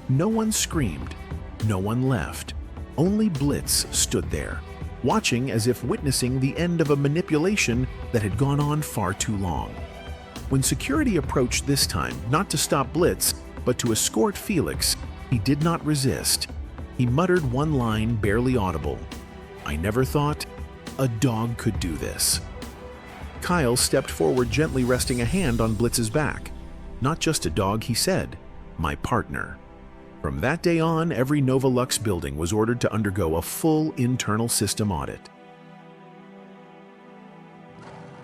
[SPEAKER 1] No one screamed, no one left. Only Blitz stood there, watching as if witnessing the end of a manipulation that had gone on far too long. When security approached this time, not to stop Blitz, but to escort Felix, he did not resist. He muttered one line, barely audible. "I never thought a dog could do this." Kyle stepped forward, gently resting a hand on Blitz's back. "Not just a dog," he said, "my partner." From that day on, every Novalux building was ordered to undergo a full internal system audit.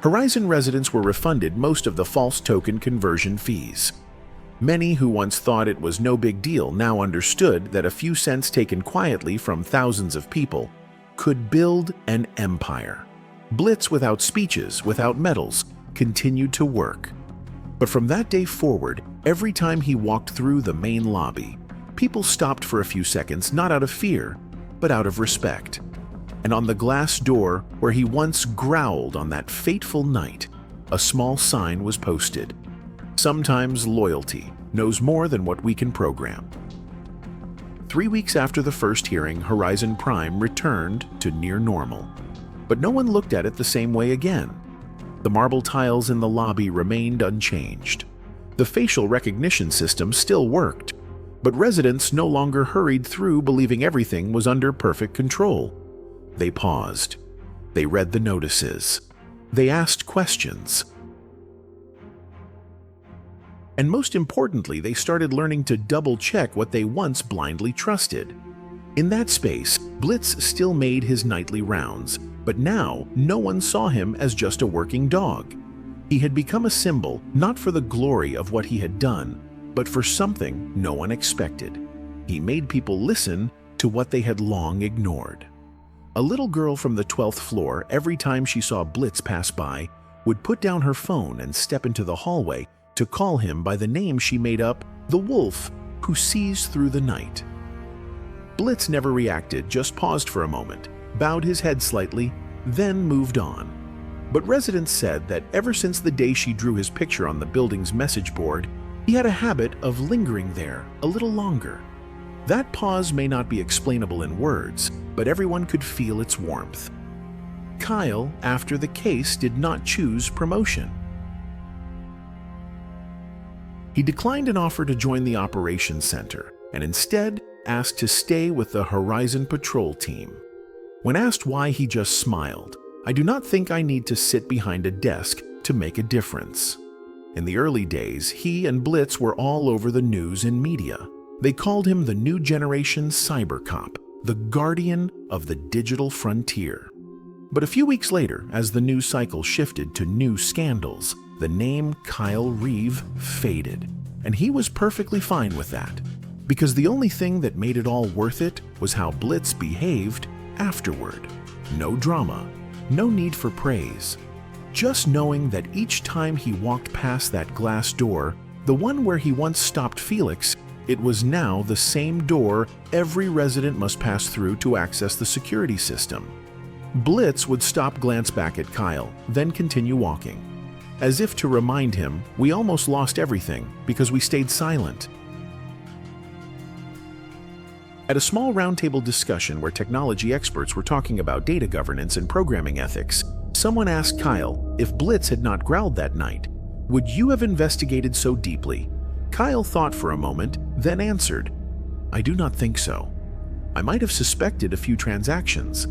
[SPEAKER 1] Horizon residents were refunded most of the false token conversion fees. Many who once thought it was no big deal now understood that a few cents taken quietly from thousands of people could build an empire. Blitz, without speeches, without medals, continued to work. But from that day forward, every time he walked through the main lobby, people stopped for a few seconds, not out of fear, but out of respect. And on the glass door where he once growled on that fateful night, a small sign was posted. Sometimes loyalty knows more than what we can program. 3 weeks after the first hearing, Horizon Prime returned to near normal. But no one looked at it the same way again. The marble tiles in the lobby remained unchanged. The facial recognition system still worked, but residents no longer hurried through believing everything was under perfect control. They paused. They read the notices. They asked questions. And most importantly, they started learning to double-check what they once blindly trusted. In that space, Blitz still made his nightly rounds, but now no one saw him as just a working dog. He had become a symbol not for the glory of what he had done, but for something no one expected. He made people listen to what they had long ignored. A little girl from the 12th floor, every time she saw Blitz pass by, would put down her phone and step into the hallway to call him by the name she made up, the wolf who sees through the night. Blitz never reacted, just paused for a moment, bowed his head slightly, then moved on. But residents said that ever since the day she drew his picture on the building's message board, he had a habit of lingering there a little longer. That pause may not be explainable in words, but everyone could feel its warmth. Kyle, after the case, did not choose promotion. He declined an offer to join the operations center and instead asked to stay with the Horizon Patrol team. When asked why, he just smiled. "I do not think I need to sit behind a desk to make a difference." In the early days, he and Blitz were all over the news and media. They called him the new generation cyber cop, the guardian of the digital frontier. But a few weeks later, as the news cycle shifted to new scandals, the name Kyle Reeve faded. And he was perfectly fine with that, because the only thing that made it all worth it was how Blitz behaved afterward. No drama, no need for praise. Just knowing that each time he walked past that glass door, the one where he once stopped Felix, it was now the same door every resident must pass through to access the security system. Blitz would stop, glance back at Kyle, then continue walking. As if to remind him, we almost lost everything because we stayed silent. At a small roundtable discussion where technology experts were talking about data governance and programming ethics, someone asked Kyle if Blitz had not growled that night. "Would you have investigated so deeply?" Kyle thought for a moment, then answered, "I do not think so. I might have suspected a few transactions,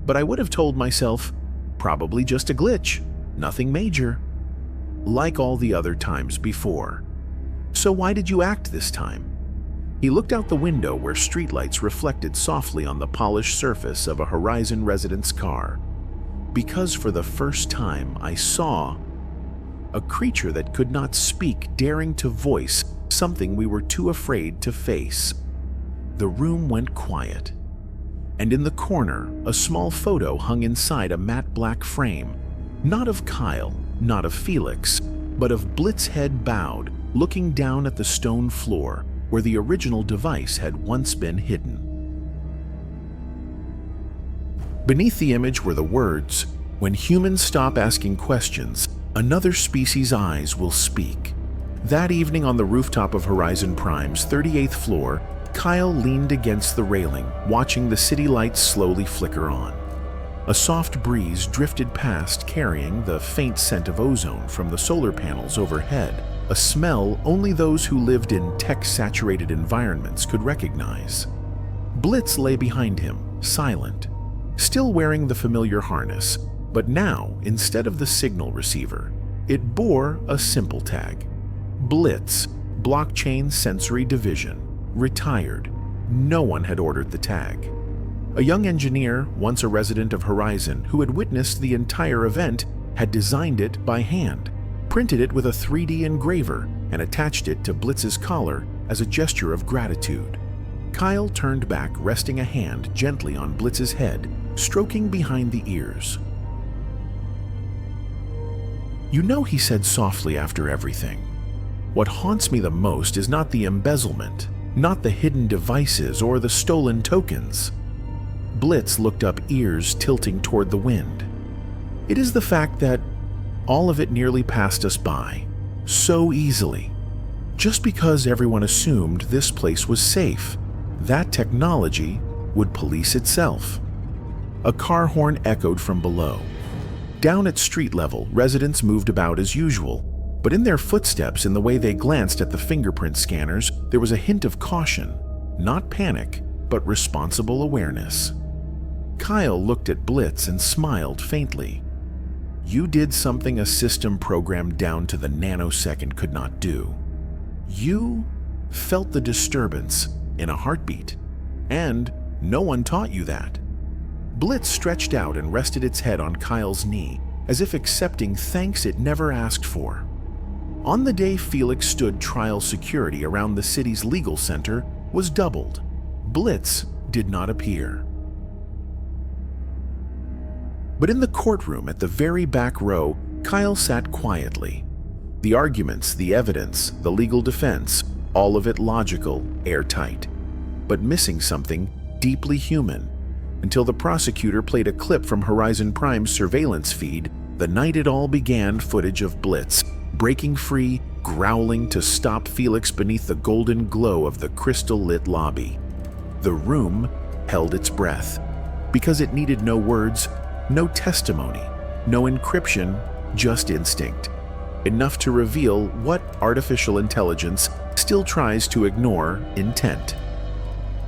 [SPEAKER 1] but I would have told myself, probably just a glitch, nothing major, like all the other times before. So why did you act this time?" He looked out the window where streetlights reflected softly on the polished surface of a Horizon resident's car. "Because for the first time I saw a creature that could not speak, daring to voice something we were too afraid to face." The room went quiet, and in the corner, a small photo hung inside a matte black frame, not of Kyle, not of Felix, but of Blitz, head bowed, looking down at the stone floor where the original device had once been hidden. Beneath the image were the words, "When humans stop asking questions, another species' eyes will speak." That evening on the rooftop of Horizon Prime's 38th floor, Kyle leaned against the railing, watching the city lights slowly flicker on. A soft breeze drifted past, carrying the faint scent of ozone from the solar panels overhead, a smell only those who lived in tech-saturated environments could recognize. Blitz lay behind him, silent, still wearing the familiar harness, but now, instead of the signal receiver, it bore a simple tag. Blitz, Blockchain Sensory Division, retired. No one had ordered the tag. A young engineer, once a resident of Horizon, who had witnessed the entire event, had designed it by hand, printed it with a 3D engraver, and attached it to Blitz's collar as a gesture of gratitude. Kyle turned back, resting a hand gently on Blitz's head, stroking behind the ears. "You know," he said softly after everything, "what haunts me the most is not the embezzlement, not the hidden devices or the stolen tokens." Blitz looked up, ears tilting toward the wind. "It is the fact that all of it nearly passed us by, so easily. Just because everyone assumed this place was safe, that technology would police itself." A car horn echoed from below. Down at street level, residents moved about as usual, but in their footsteps, in the way they glanced at the fingerprint scanners, there was a hint of caution, not panic, but responsible awareness. Kyle looked at Blitz and smiled faintly. "You did something a system programmed down to the nanosecond could not do. You felt the disturbance in a heartbeat, and no one taught you that." Blitz stretched out and rested its head on Kyle's knee, as if accepting thanks it never asked for. On the day Felix stood, trial security around the city's legal center was doubled. Blitz did not appear. But in the courtroom at the very back row, Kyle sat quietly. The arguments, the evidence, the legal defense, all of it logical, airtight, but missing something deeply human, until the prosecutor played a clip from Horizon Prime's surveillance feed the night it all began, footage of Blitz breaking free, growling to stop Felix beneath the golden glow of the crystal-lit lobby. The room held its breath, because it needed no words, no testimony, no encryption, just instinct. Enough to reveal what artificial intelligence still tries to ignore: intent.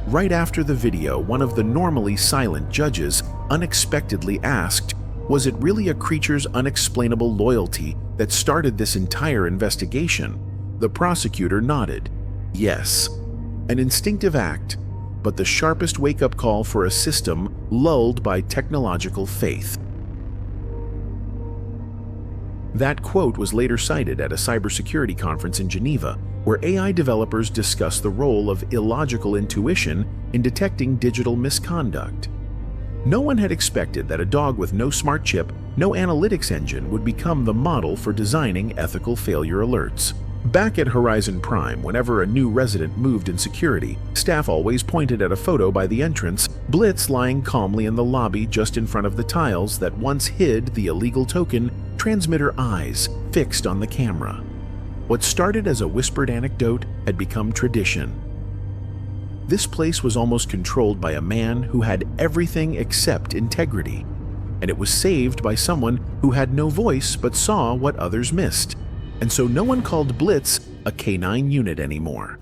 [SPEAKER 1] Right after the video, one of the normally silent judges unexpectedly asked, "Was it really a creature's unexplainable loyalty that started this entire investigation?" The prosecutor nodded. Yes, an instinctive act, but the sharpest wake-up call for a system lulled by technological faith. That quote was later cited at a cybersecurity conference in Geneva, where AI developers discussed the role of illogical intuition in detecting digital misconduct. No one had expected that a dog with no smart chip, no analytics engine would become the model for designing ethical failure alerts. Back at Horizon Prime, whenever a new resident moved in security, staff always pointed at a photo by the entrance, Blitz lying calmly in the lobby just in front of the tiles that once hid the illegal token, transmitter eyes fixed on the camera. What started as a whispered anecdote had become tradition. This place was almost controlled by a man who had everything except integrity, and it was saved by someone who had no voice but saw what others missed. And so no one called Blitz a K9 unit anymore.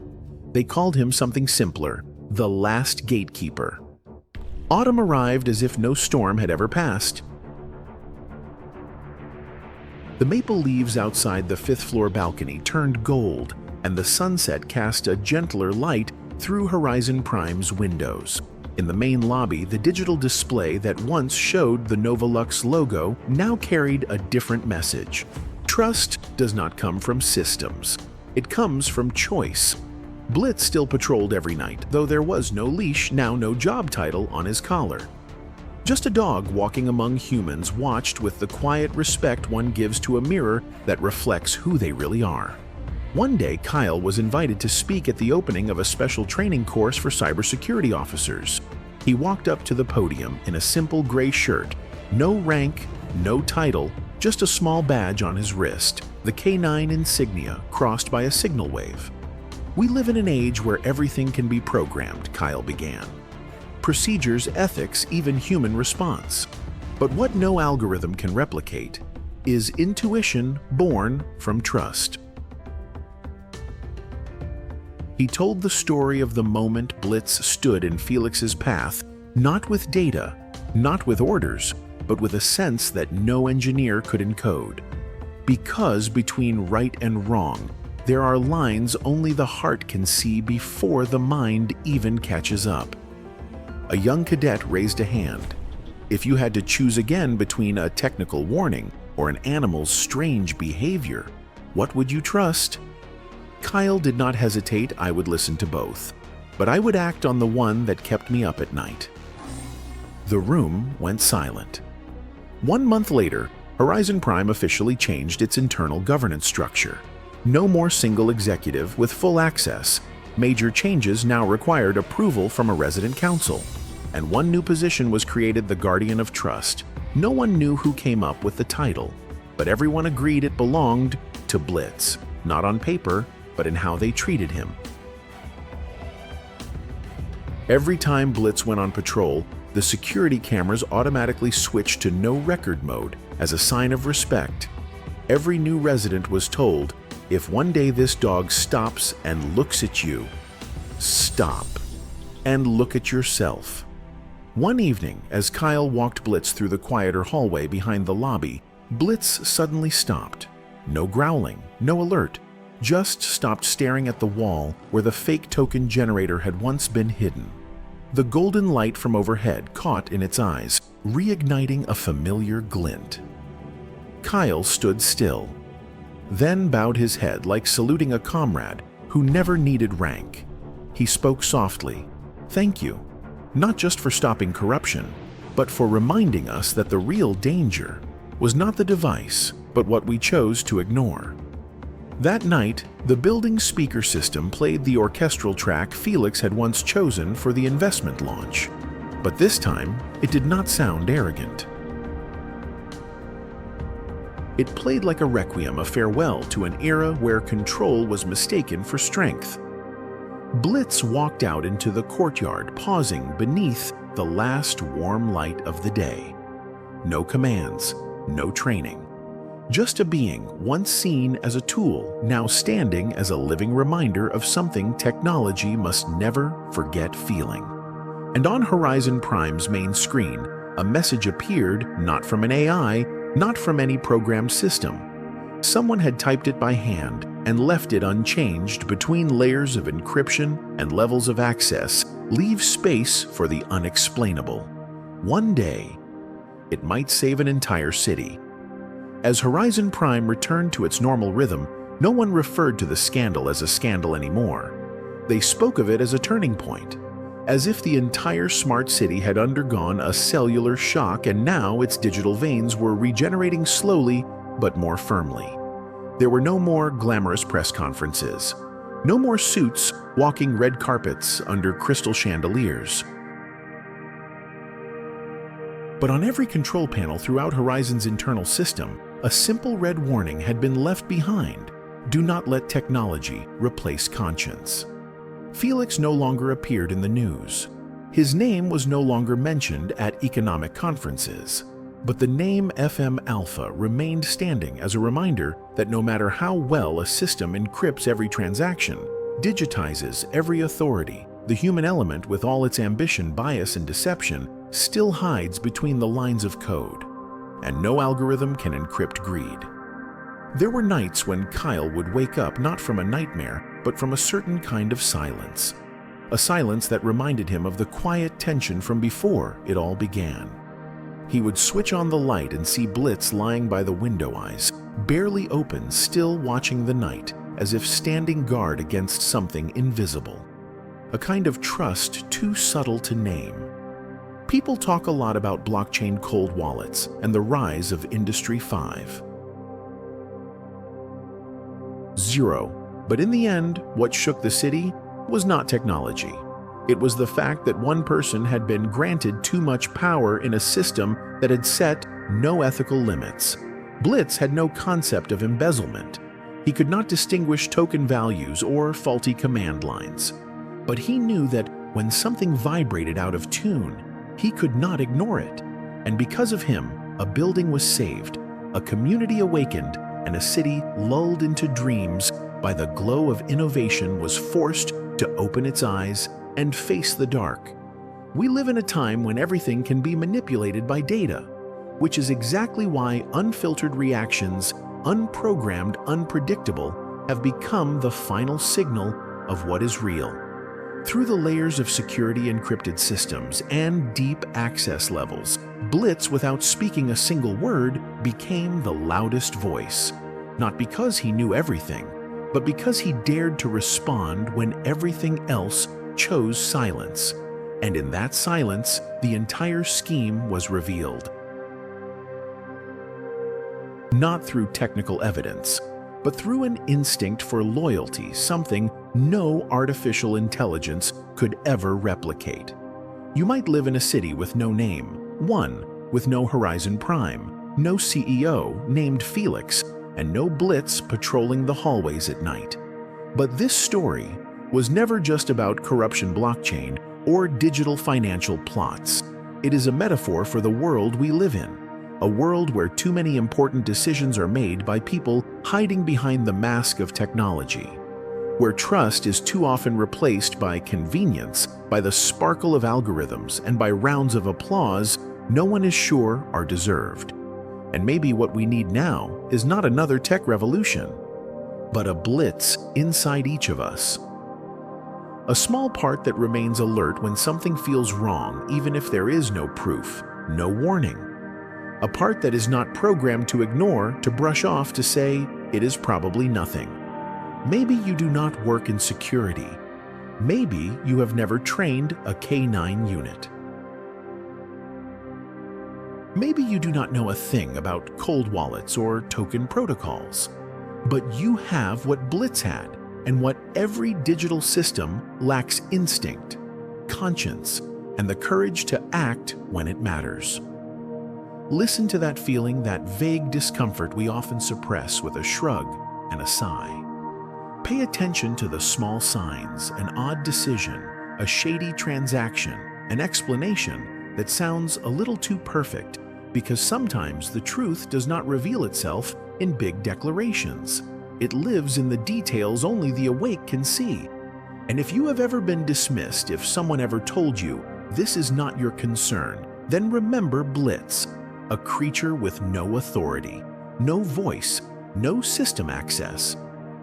[SPEAKER 1] They called him something simpler: the last gatekeeper. Autumn arrived as if no storm had ever passed. The maple leaves outside the fifth-floor balcony turned gold, and the sunset cast a gentler light through Horizon Prime's windows. In the main lobby, the digital display that once showed the Novolux logo now carried a different message. Trust does not come from systems. It comes from choice. Blitz still patrolled every night, though there was no leash, now no job title on his collar. Just a dog walking among humans, watched with the quiet respect one gives to a mirror that reflects who they really are. One day, Kyle was invited to speak at the opening of a special training course for cybersecurity officers. He walked up to the podium in a simple gray shirt, no rank, no title, just a small badge on his wrist, the K9 insignia crossed by a signal wave. "We live in an age where everything can be programmed," Kyle began. "Procedures, ethics, even human response. But what no algorithm can replicate is intuition born from trust." He told the story of the moment Blitz stood in Felix's path, not with data, not with orders, but with a sense that no engineer could encode. Because between right and wrong, there are lines only the heart can see before the mind even catches up. A young cadet raised a hand. If you had to choose again between a technical warning or an animal's strange behavior, what would you trust? Kyle did not hesitate. I would listen to both, but I would act on the one that kept me up at night. The room went silent. 1 month later, Horizon Prime officially changed its internal governance structure. No more single executive with full access. Major changes now required approval from a resident council. And one new position was created, the Guardian of Trust. No one knew who came up with the title, but everyone agreed it belonged to Blitz, not on paper, but in how they treated him. Every time Blitz went on patrol, the security cameras automatically switched to no record mode as a sign of respect. Every new resident was told, if one day this dog stops and looks at you, stop and look at yourself. One evening, as Kyle walked Blitz through the quieter hallway behind the lobby, Blitz suddenly stopped. No growling, no alert, just stopped staring at the wall where the fake token generator had once been hidden. The golden light from overhead caught in its eyes, reigniting a familiar glint. Kyle stood still, then bowed his head like saluting a comrade who never needed rank. He spoke softly, "Thank you, not just for stopping corruption, but for reminding us that the real danger was not the device, but what we chose to ignore." That night, the building's speaker system played the orchestral track Felix had once chosen for the investment launch. But this time, it did not sound arrogant. It played like a requiem, a farewell to an era where control was mistaken for strength. Blitz walked out into the courtyard, pausing beneath the last warm light of the day. No commands, no training. Just a being once seen as a tool, now standing as a living reminder of something technology must never forget feeling. And on Horizon Prime's main screen, a message appeared, not from an AI, not from any programmed system. Someone had typed it by hand and left it unchanged between layers of encryption and levels of access. Leave space for the unexplainable. One day, it might save an entire city. As Horizon Prime returned to its normal rhythm, no one referred to the scandal as a scandal anymore. They spoke of it as a turning point, as if the entire smart city had undergone a cellular shock and now its digital veins were regenerating slowly but more firmly. There were no more glamorous press conferences, no more suits walking red carpets under crystal chandeliers. But on every control panel throughout Horizon's internal system, a simple red warning had been left behind. Do not let technology replace conscience. Felix no longer appeared in the news. His name was no longer mentioned at economic conferences. But the name FM Alpha remained standing as a reminder that no matter how well a system encrypts every transaction, digitizes every authority, the human element with all its ambition, bias, and deception still hides between the lines of code. And no algorithm can encrypt greed. There were nights when Kyle would wake up not from a nightmare, but from a certain kind of silence. A silence that reminded him of the quiet tension from before it all began. He would switch on the light and see Blitz lying by the window, eyes barely open, still watching the night, as if standing guard against something invisible. A kind of trust too subtle to name. People talk a lot about blockchain cold wallets and the rise of Industry 5.0. But in the end, what shook the city was not technology. It was the fact that one person had been granted too much power in a system that had set no ethical limits. Blitz had no concept of embezzlement. He could not distinguish token values or faulty command lines. But he knew that when something vibrated out of tune, he could not ignore it. And because of him, a building was saved, a community awakened, and a city lulled into dreams by the glow of innovation was forced to open its eyes and face the dark. We live in a time when everything can be manipulated by data, which is exactly why unfiltered reactions, unprogrammed, unpredictable, have become the final signal of what is real. Through the layers of security encrypted systems and deep access levels, Blitz, without speaking a single word, became the loudest voice. Not because he knew everything, but because he dared to respond when everything else chose silence. And in that silence, the entire scheme was revealed. Not through technical evidence, but through an instinct for loyalty, something no artificial intelligence could ever replicate. You might live in a city with no name, one with no Horizon Prime, no CEO named Felix, and no Blitz patrolling the hallways at night. But this story was never just about corruption blockchain or digital financial plots. It is a metaphor for the world we live in, a world where too many important decisions are made by people hiding behind the mask of technology, where trust is too often replaced by convenience, by the sparkle of algorithms, and by rounds of applause no one is sure are deserved. And maybe what we need now is not another tech revolution, but a blitz inside each of us. A small part that remains alert when something feels wrong, even if there is no proof, no warning. A part that is not programmed to ignore, to brush off, to say, it is probably nothing. Maybe you do not work in security. Maybe you have never trained a K9 unit. Maybe you do not know a thing about cold wallets or token protocols. But you have what Blitz had, and what every digital system lacks: instinct, conscience, and the courage to act when it matters. Listen to that feeling, that vague discomfort we often suppress with a shrug and a sigh. Pay attention to the small signs: an odd decision, a shady transaction, an explanation that sounds a little too perfect, because sometimes the truth does not reveal itself in big declarations. It lives in the details only the awake can see. And if you have ever been dismissed, if someone ever told you this is not your concern, then remember Blitz, a creature with no authority, no voice, no system access.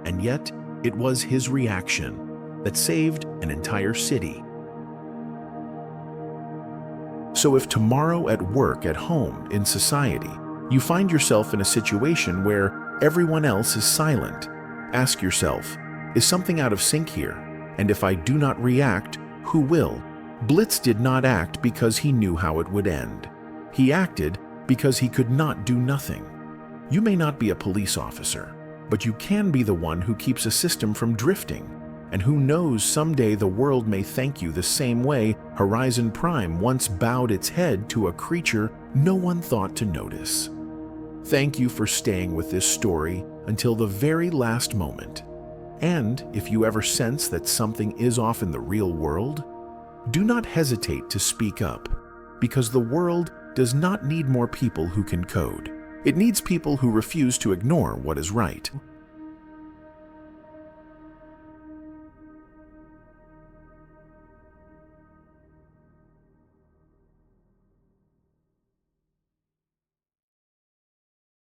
[SPEAKER 1] And yet, it was his reaction that saved an entire city. So if tomorrow at work, at home, in society, you find yourself in a situation where everyone else is silent, ask yourself, is something out of sync here? And if I do not react, who will? Blitz did not act because he knew how it would end. He acted because he could not do nothing. You may not be a police officer, but you can be the one who keeps a system from drifting. And who knows, someday the world may thank you the same way Horizon Prime once bowed its head to a creature no one thought to notice. Thank you for staying with this story until the very last moment. And if you ever sense that something is off in the real world, do not hesitate to speak up, because the world does not need more people who can code. It needs people who refuse to ignore what is right.